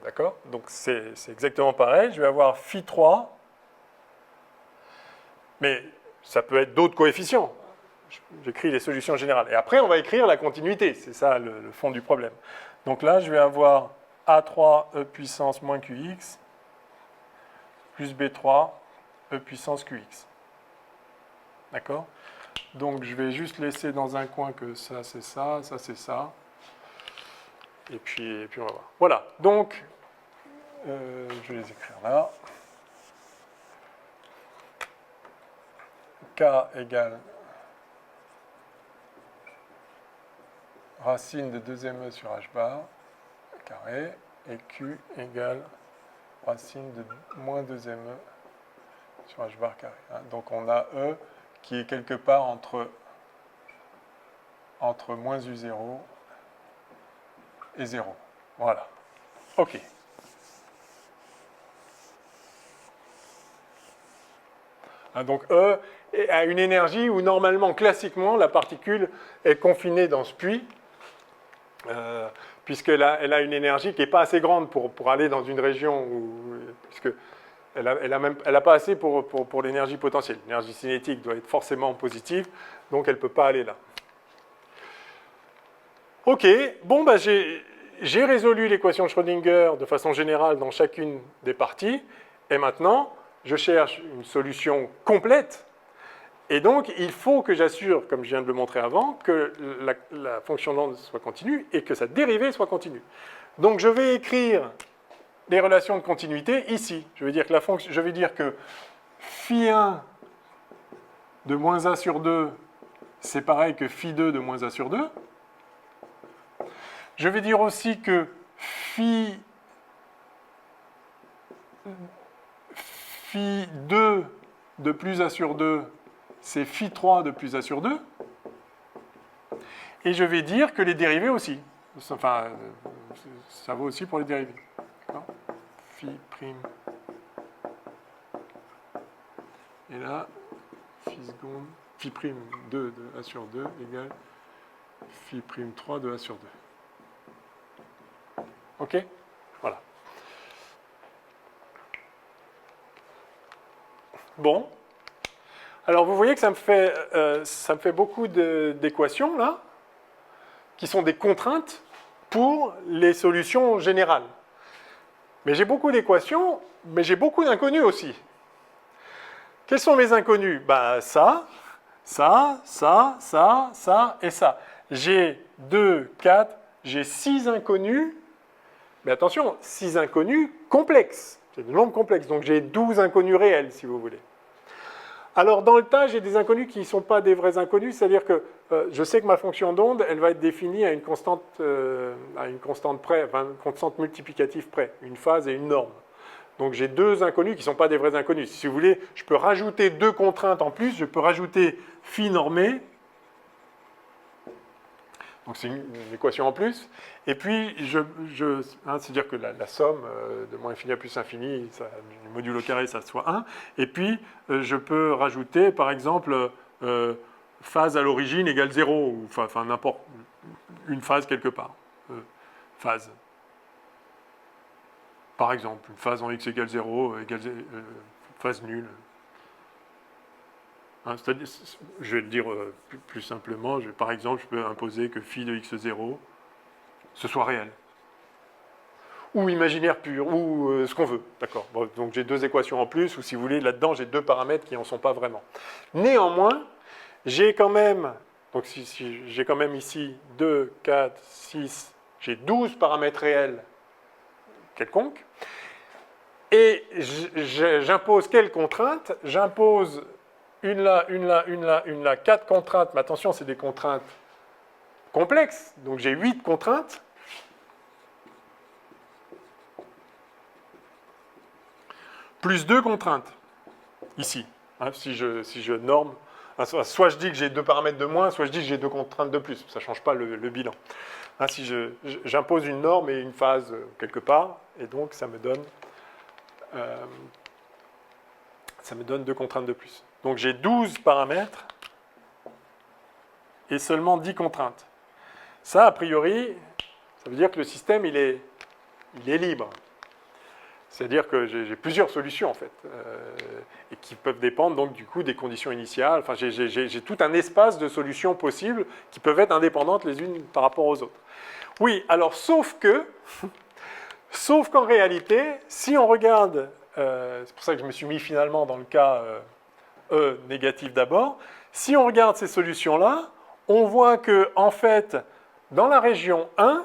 D'accord? Donc c'est exactement pareil. Je vais avoir phi 3, mais ça peut être d'autres coefficients. J'écris les solutions générales. Et après, on va écrire la continuité. C'est ça le fond du problème. Donc là, je vais avoir A3 E puissance moins QX plus B3 E puissance QX. D'accord? Donc je vais juste laisser dans un coin que ça c'est ça, ça c'est ça. Et puis on va voir. Voilà. Donc, je vais les écrire là. K égale racine de 2e sur h bar carré et Q égale racine de moins 2e sur h bar carré. Donc on a E qui est quelque part entre moins U0 et 0. Voilà. OK. Donc E a une énergie où normalement, classiquement, la particule est confinée dans ce puits, puisqu'elle a une énergie qui n'est pas assez grande pour aller dans une région où... puisqu'elle n'a pas assez pour l'énergie potentielle. L'énergie cinétique doit être forcément positive, donc elle ne peut pas aller là. OK, bon, bah, j'ai résolu l'équation de Schrödinger de façon générale dans chacune des parties, et maintenant, je cherche une solution complète. Et donc, il faut que j'assure, comme je viens de le montrer avant, que la fonction d'onde soit continue et que sa dérivée soit continue. Donc, je vais écrire les relations de continuité ici. Je vais dire que phi 1 de moins a sur 2, c'est pareil que phi 2 de moins a sur 2. Je vais dire aussi que phi 2 de plus a sur 2, c'est phi 3 de plus a sur 2. Et je vais dire que les dérivées aussi. Enfin, ça vaut aussi pour les dérivées. Phi prime. Et là, phi prime 2 de a sur 2 égale phi prime 3 de a sur 2. OK? Voilà. Bon. Alors, vous voyez que ça me fait beaucoup d'équations, là, qui sont des contraintes pour les solutions générales. Mais j'ai beaucoup d'équations, mais j'ai beaucoup d'inconnus aussi. Quels sont mes inconnus? Ben, ça et ça. J'ai 2, 4, j'ai 6 inconnus. Mais attention, 6 inconnus complexes. C'est des nombres complexes. Donc j'ai 12 inconnus réels, si vous voulez. Alors dans le tas, j'ai des inconnus qui ne sont pas des vrais inconnus. C'est-à-dire que je sais que ma fonction d'onde, elle va être définie à une constante près, enfin une constante multiplicative près, une phase et une norme. Donc j'ai 2 inconnus qui ne sont pas des vrais inconnus. Si vous voulez, je peux rajouter 2 contraintes en plus. Je peux rajouter phi normé. Donc c'est une équation en plus. Et puis, c'est-à-dire que la somme de moins infini à plus infini, du modulo carré, ça soit 1. Et puis, je peux rajouter, par exemple, phase à l'origine égale 0, ou enfin n'importe, une phase quelque part. Phase. Par exemple, une phase en x égale 0, phase nulle. Je vais le dire plus simplement. Par exemple, je peux imposer que phi de x0, ce soit réel. Ou imaginaire pur, ou ce qu'on veut. D'accord. Bon, donc j'ai 2 équations en plus, ou si vous voulez, là-dedans, j'ai 2 paramètres qui n'en sont pas vraiment. Néanmoins, j'ai quand même, donc j'ai quand même ici 2, 4, 6, j'ai 12 paramètres réels quelconques, et j'impose quelles contraintes? J'impose une là, une là, une là, une là, 4 contraintes, mais attention, c'est des contraintes complexes, donc j'ai 8 contraintes, plus 2 contraintes, ici, hein, si je norme. Soit je dis que j'ai 2 paramètres de moins, soit je dis que j'ai 2 contraintes de plus. Ça ne change pas le bilan. Hein, si j'impose une norme et une phase quelque part, et donc ça me donne 2 contraintes de plus. Donc j'ai 12 paramètres et seulement 10 contraintes. Ça, a priori, ça veut dire que le système, il est libre. C'est-à-dire que j'ai plusieurs solutions, en fait, et qui peuvent dépendre, donc, du coup, des conditions initiales. Enfin, j'ai tout un espace de solutions possibles qui peuvent être indépendantes les unes par rapport aux autres. Oui, alors, sauf qu'en réalité, si on regarde, c'est pour ça que je me suis mis finalement dans le cas E négatif d'abord, si on regarde ces solutions-là, on voit que, en fait, dans la région 1,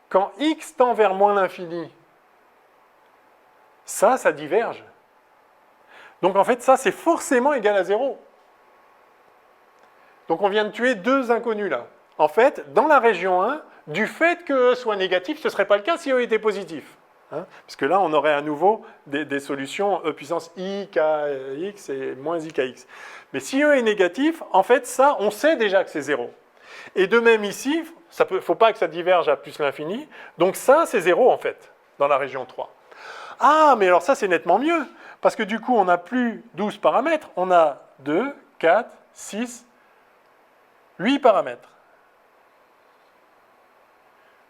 quand x tend vers moins l'infini, ça diverge. Donc en fait, ça, c'est forcément égal à 0. Donc on vient de tuer 2 inconnus là. En fait, dans la région 1, du fait que E soit négatif, ce ne serait pas le cas si E était positif. Hein, parce que là, on aurait à nouveau des solutions E puissance I, Kx et moins I, Kx. Mais si E est négatif, en fait, ça, on sait déjà que c'est 0. Et de même ici, il ne faut pas que ça diverge à plus l'infini. Donc ça, c'est 0 en fait, dans la région 3. Ah, mais alors ça, c'est nettement mieux. Parce que du coup, on n'a plus 12 paramètres. On a 2, 4, 6, 8 paramètres.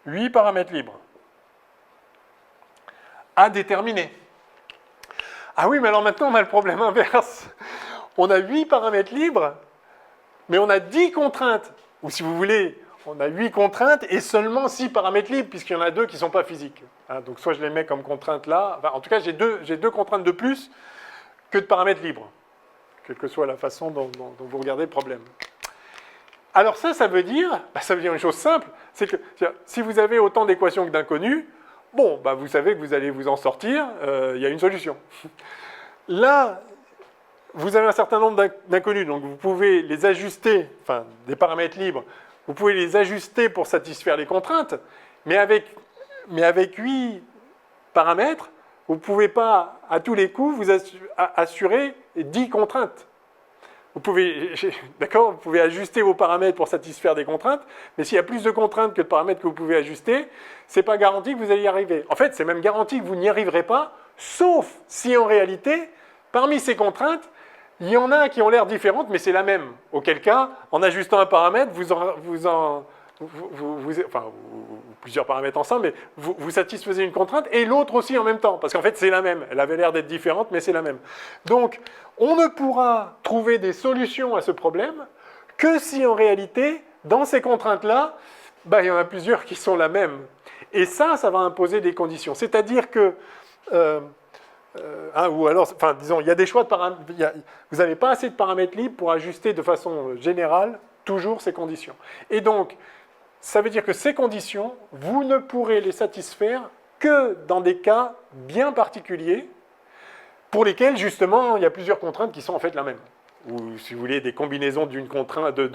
8 paramètres libres. À déterminer. Ah oui, mais alors maintenant, on a le problème inverse. On a 8 paramètres libres, mais on a 10 contraintes. Ou si vous voulez, on a 8 contraintes et seulement 6 paramètres libres, puisqu'il y en a 2 qui ne sont pas physiques. Hein, donc soit je les mets comme contraintes là, enfin, en tout cas j'ai deux contraintes de plus que de paramètres libres, quelle que soit la façon dont vous regardez le problème. Alors ça veut dire une chose simple, c'est que si vous avez autant d'équations que d'inconnus, bon, vous savez que vous allez vous en sortir, il y a une solution. Là, vous avez un certain nombre d'inconnus, donc vous pouvez les ajuster, enfin des paramètres libres, vous pouvez les ajuster pour satisfaire les contraintes, mais avec 8 paramètres, vous ne pouvez pas, à tous les coups, vous assurer 10 contraintes. Vous pouvez ajuster vos paramètres pour satisfaire des contraintes, mais s'il y a plus de contraintes que de paramètres que vous pouvez ajuster, ce n'est pas garanti que vous allez y arriver. En fait, c'est même garanti que vous n'y arriverez pas, sauf si en réalité, parmi ces contraintes, il y en a qui ont l'air différentes, mais c'est la même. Auquel cas, en ajustant un paramètre, plusieurs paramètres ensemble, mais vous satisfaisez une contrainte et l'autre aussi en même temps, parce qu'en fait c'est la même, elle avait l'air d'être différente, mais c'est la même. Donc on ne pourra trouver des solutions à ce problème que si en réalité, dans ces contraintes-là, il y en a plusieurs qui sont la même. Et ça va imposer des conditions. C'est-à-dire que, disons, il y a des choix de paramètres, vous n'avez pas assez de paramètres libres pour ajuster de façon générale toujours ces conditions. Et donc, ça veut dire que ces conditions, vous ne pourrez les satisfaire que dans des cas bien particuliers, pour lesquels, justement, il y a plusieurs contraintes qui sont en fait la même. Ou, si vous voulez, des combinaisons d'une contrainte, de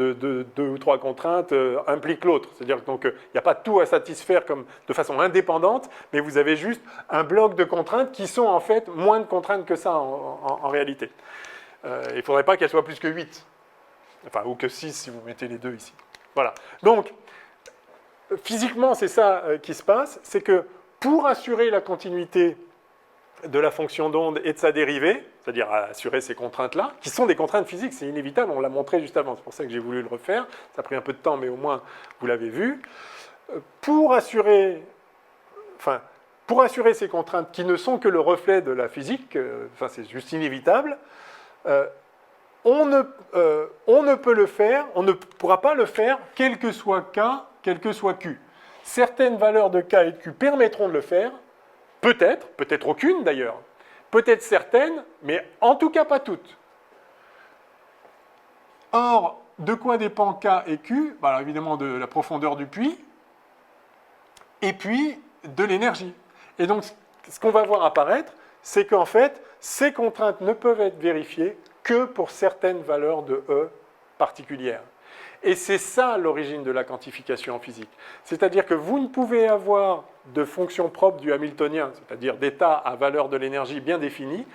2 ou 3 contraintes impliquent l'autre. C'est-à-dire qu'il n'y a pas tout à satisfaire de façon indépendante, mais vous avez juste un bloc de contraintes qui sont en fait moins de contraintes que ça en réalité. Il ne faudrait pas qu'elles soient plus que 8. Enfin, ou que 6 si vous mettez les deux ici. Voilà. Donc, physiquement, c'est ça qui se passe, c'est que pour assurer la continuité de la fonction d'onde et de sa dérivée, c'est-à-dire assurer ces contraintes-là, qui sont des contraintes physiques, c'est inévitable, on l'a montré juste avant, c'est pour ça que j'ai voulu le refaire, ça a pris un peu de temps, mais au moins vous l'avez vu. Pour assurer ces contraintes qui ne sont que le reflet de la physique, c'est juste inévitable, on ne peut le faire, on ne pourra pas le faire, quel que soit K, quel que soit Q. Certaines valeurs de K et de Q permettront de le faire, peut-être aucune d'ailleurs, peut-être certaines, mais en tout cas pas toutes. Or, de quoi dépend K et Q? Alors évidemment de la profondeur du puits, et puis de l'énergie. Et donc, ce qu'on va voir apparaître, c'est qu'en fait, ces contraintes ne peuvent être vérifiées que pour certaines valeurs de E particulières. Et c'est ça l'origine de la quantification en physique. C'est-à-dire que vous ne pouvez avoir de fonction propre du Hamiltonien, c'est-à-dire d'état à valeur de l'énergie bien définie,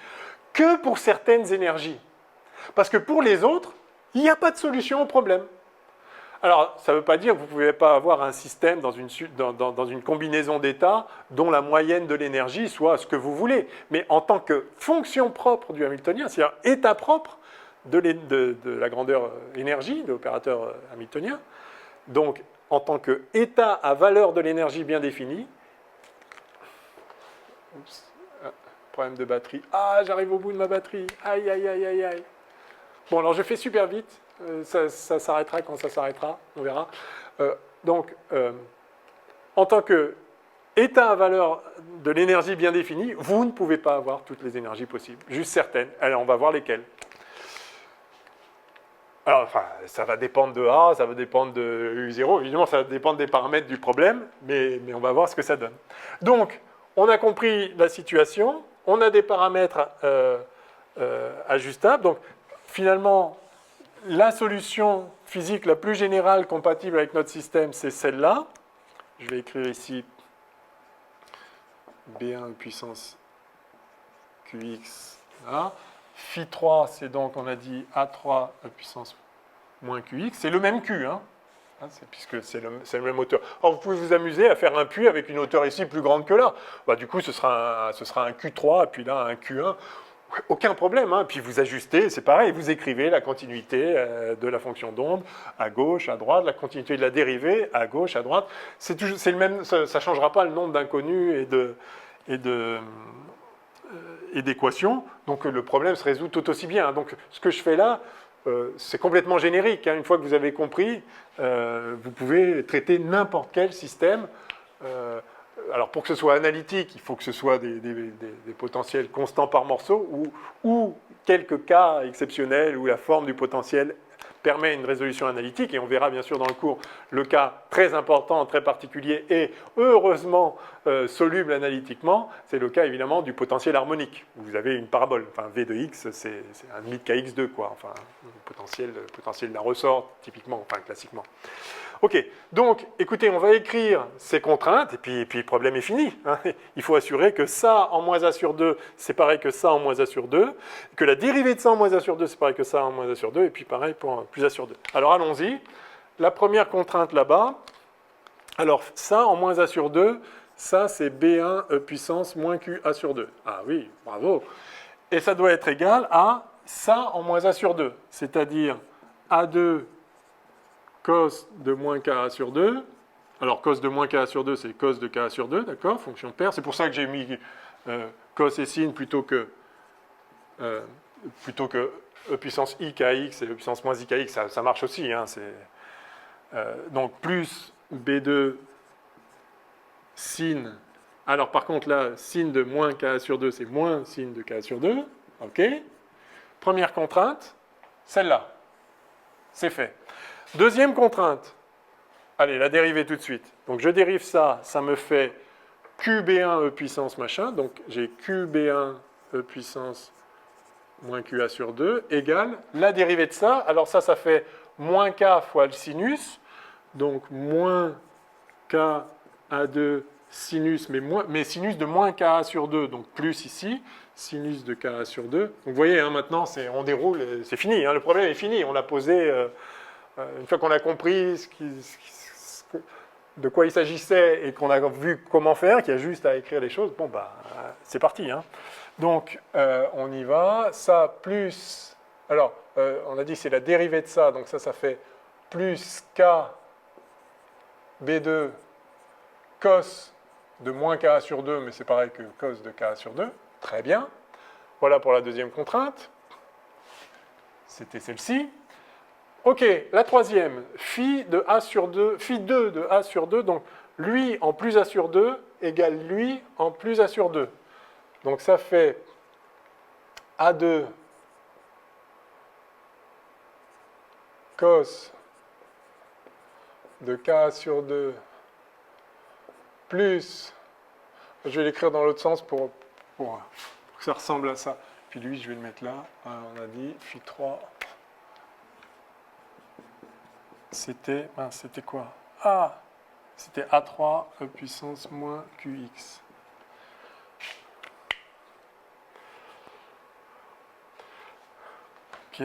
que pour certaines énergies. Parce que pour les autres, il n'y a pas de solution au problème. Alors, ça ne veut pas dire que vous ne pouvez pas avoir un système dans une combinaison d'états dont la moyenne de l'énergie soit ce que vous voulez. Mais en tant que fonction propre du Hamiltonien, c'est-à-dire état propre de la grandeur énergie, de l'opérateur hamiltonien, donc en tant qu'état à valeur de l'énergie bien définie, problème de batterie, ah j'arrive au bout de ma batterie, aïe aïe aïe aïe aïe. Bon alors je fais super vite, ça s'arrêtera quand ça s'arrêtera, on verra. En tant qu'état à valeur de l'énergie bien définie, vous ne pouvez pas avoir toutes les énergies possibles, juste certaines. Alors on va voir lesquelles. Alors, enfin, ça va dépendre de A, ça va dépendre de U0. Évidemment, ça va dépendre des paramètres du problème, mais on va voir ce que ça donne. Donc, on a compris la situation, on a des paramètres ajustables. Donc, finalement, la solution physique la plus générale compatible avec notre système, c'est celle-là. Je vais écrire ici B1 puissance QX. Là. Phi3, c'est donc, on a dit, A3 puissance moins QX. C'est le même Q, hein, puisque c'est le même hauteur. Or, vous pouvez vous amuser à faire un puits avec une hauteur ici plus grande que là. Bah, du coup, ce sera un Q3, et puis là, un Q1. Aucun problème. Hein. Puis vous ajustez, c'est pareil, vous écrivez la continuité de la fonction d'onde à gauche, à droite, la continuité de la dérivée à gauche, à droite. C'est le même, ça ne changera pas le nombre d'inconnus et d'équations, donc le problème se résout tout aussi bien. Donc ce que je fais là, c'est complètement générique. Hein. Une fois que vous avez compris, vous pouvez traiter n'importe quel système. Alors pour que ce soit analytique, il faut que ce soit des potentiels constants par morceau ou quelques cas exceptionnels où la forme du potentiel permet une résolution analytique, et on verra bien sûr dans le cours le cas très important, très particulier et heureusement soluble analytiquement, c'est le cas évidemment du potentiel harmonique. Vous avez une parabole, enfin V de x, c'est un demi de kx2, quoi, enfin le potentiel d'un ressort typiquement, enfin classiquement. Ok, donc écoutez, on va écrire ces contraintes et puis le problème est fini. Hein. Il faut assurer que ça en moins a sur 2, c'est pareil que ça en moins a sur 2, que la dérivée de ça en moins a sur 2, c'est pareil que ça en moins a sur 2, et puis pareil pour plus a sur 2. Alors allons-y. La première contrainte là-bas, alors ça en moins a sur 2, ça c'est B1 E puissance moins QA sur 2. Ah oui, bravo. Et ça doit être égal à ça en moins a sur 2, c'est-à-dire A2 cos de moins Ka sur 2. Alors, cos de moins Ka sur 2, c'est cos de Ka sur 2, d'accord, fonction paire. C'est pour ça que j'ai mis cos et sin plutôt que E puissance i kx et E puissance moins i kx. Ça marche aussi. Hein, donc, plus B2 sin. Alors, par contre, là, sin de moins Ka sur 2, c'est moins sin de Ka sur 2. OK. Première contrainte, celle-là. C'est fait. Deuxième contrainte. Allez, la dérivée tout de suite. Donc je dérive ça, ça me fait QB1 E puissance machin. Donc j'ai QB1 E puissance moins QA sur 2 égale la dérivée de ça. Alors ça fait moins K fois le sinus. Donc moins KA2 sinus, mais sinus de moins KA sur 2. Donc plus ici, sinus de KA sur 2. Donc vous voyez, hein, maintenant on déroule, c'est fini. Hein, le problème est fini. On l'a posé... une fois qu'on a compris de quoi il s'agissait et qu'on a vu comment faire, qu'il y a juste à écrire les choses, bon, bah, c'est parti. Hein. Donc, on y va. Ça plus... Alors, on a dit que c'est la dérivée de ça, donc ça fait plus K B2 cos de moins Ka sur 2, mais c'est pareil que cos de Ka sur 2. Très bien. Voilà pour la deuxième contrainte. C'était celle-ci. Ok, la troisième, phi de A sur 2, phi 2 de A sur 2, donc lui en plus A sur 2 égale lui en plus A sur 2. Donc ça fait A2 cos de K sur 2 plus, je vais l'écrire dans l'autre sens pour que ça ressemble à ça. Puis lui, je vais le mettre là. Alors, on a dit phi 3. C'était quoi? Ah, c'était A3 E puissance moins QX. Ok.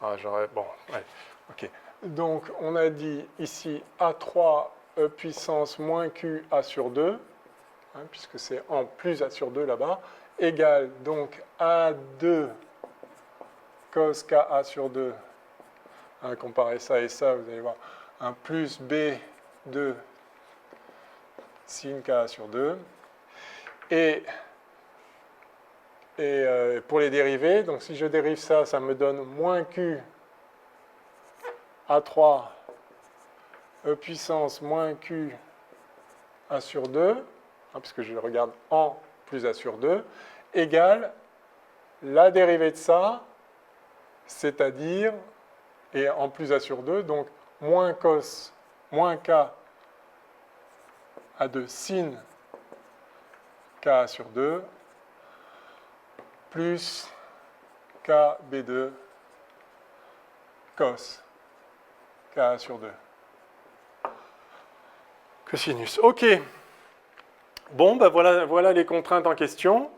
Ah, bon, ouais. Ok. Donc, on a dit ici A3 E puissance moins Q A sur 2, hein, puisque c'est en plus A sur 2 là-bas, égale donc A2 cos KA sur 2. Hein, comparer ça et ça, vous allez voir, un plus B2 sin KA sur 2. Et pour les dérivés, donc si je dérive ça, ça me donne moins Q A3 E puissance moins Q A sur 2, hein, puisque je le regarde en plus A sur 2, égale la dérivée de ça, c'est-à-dire, et en plus A sur 2, donc moins cos, moins K A2 sin K sur 2, plus KB2 cos K sur 2. Cosinus. OK. Bon, ben voilà les contraintes en question.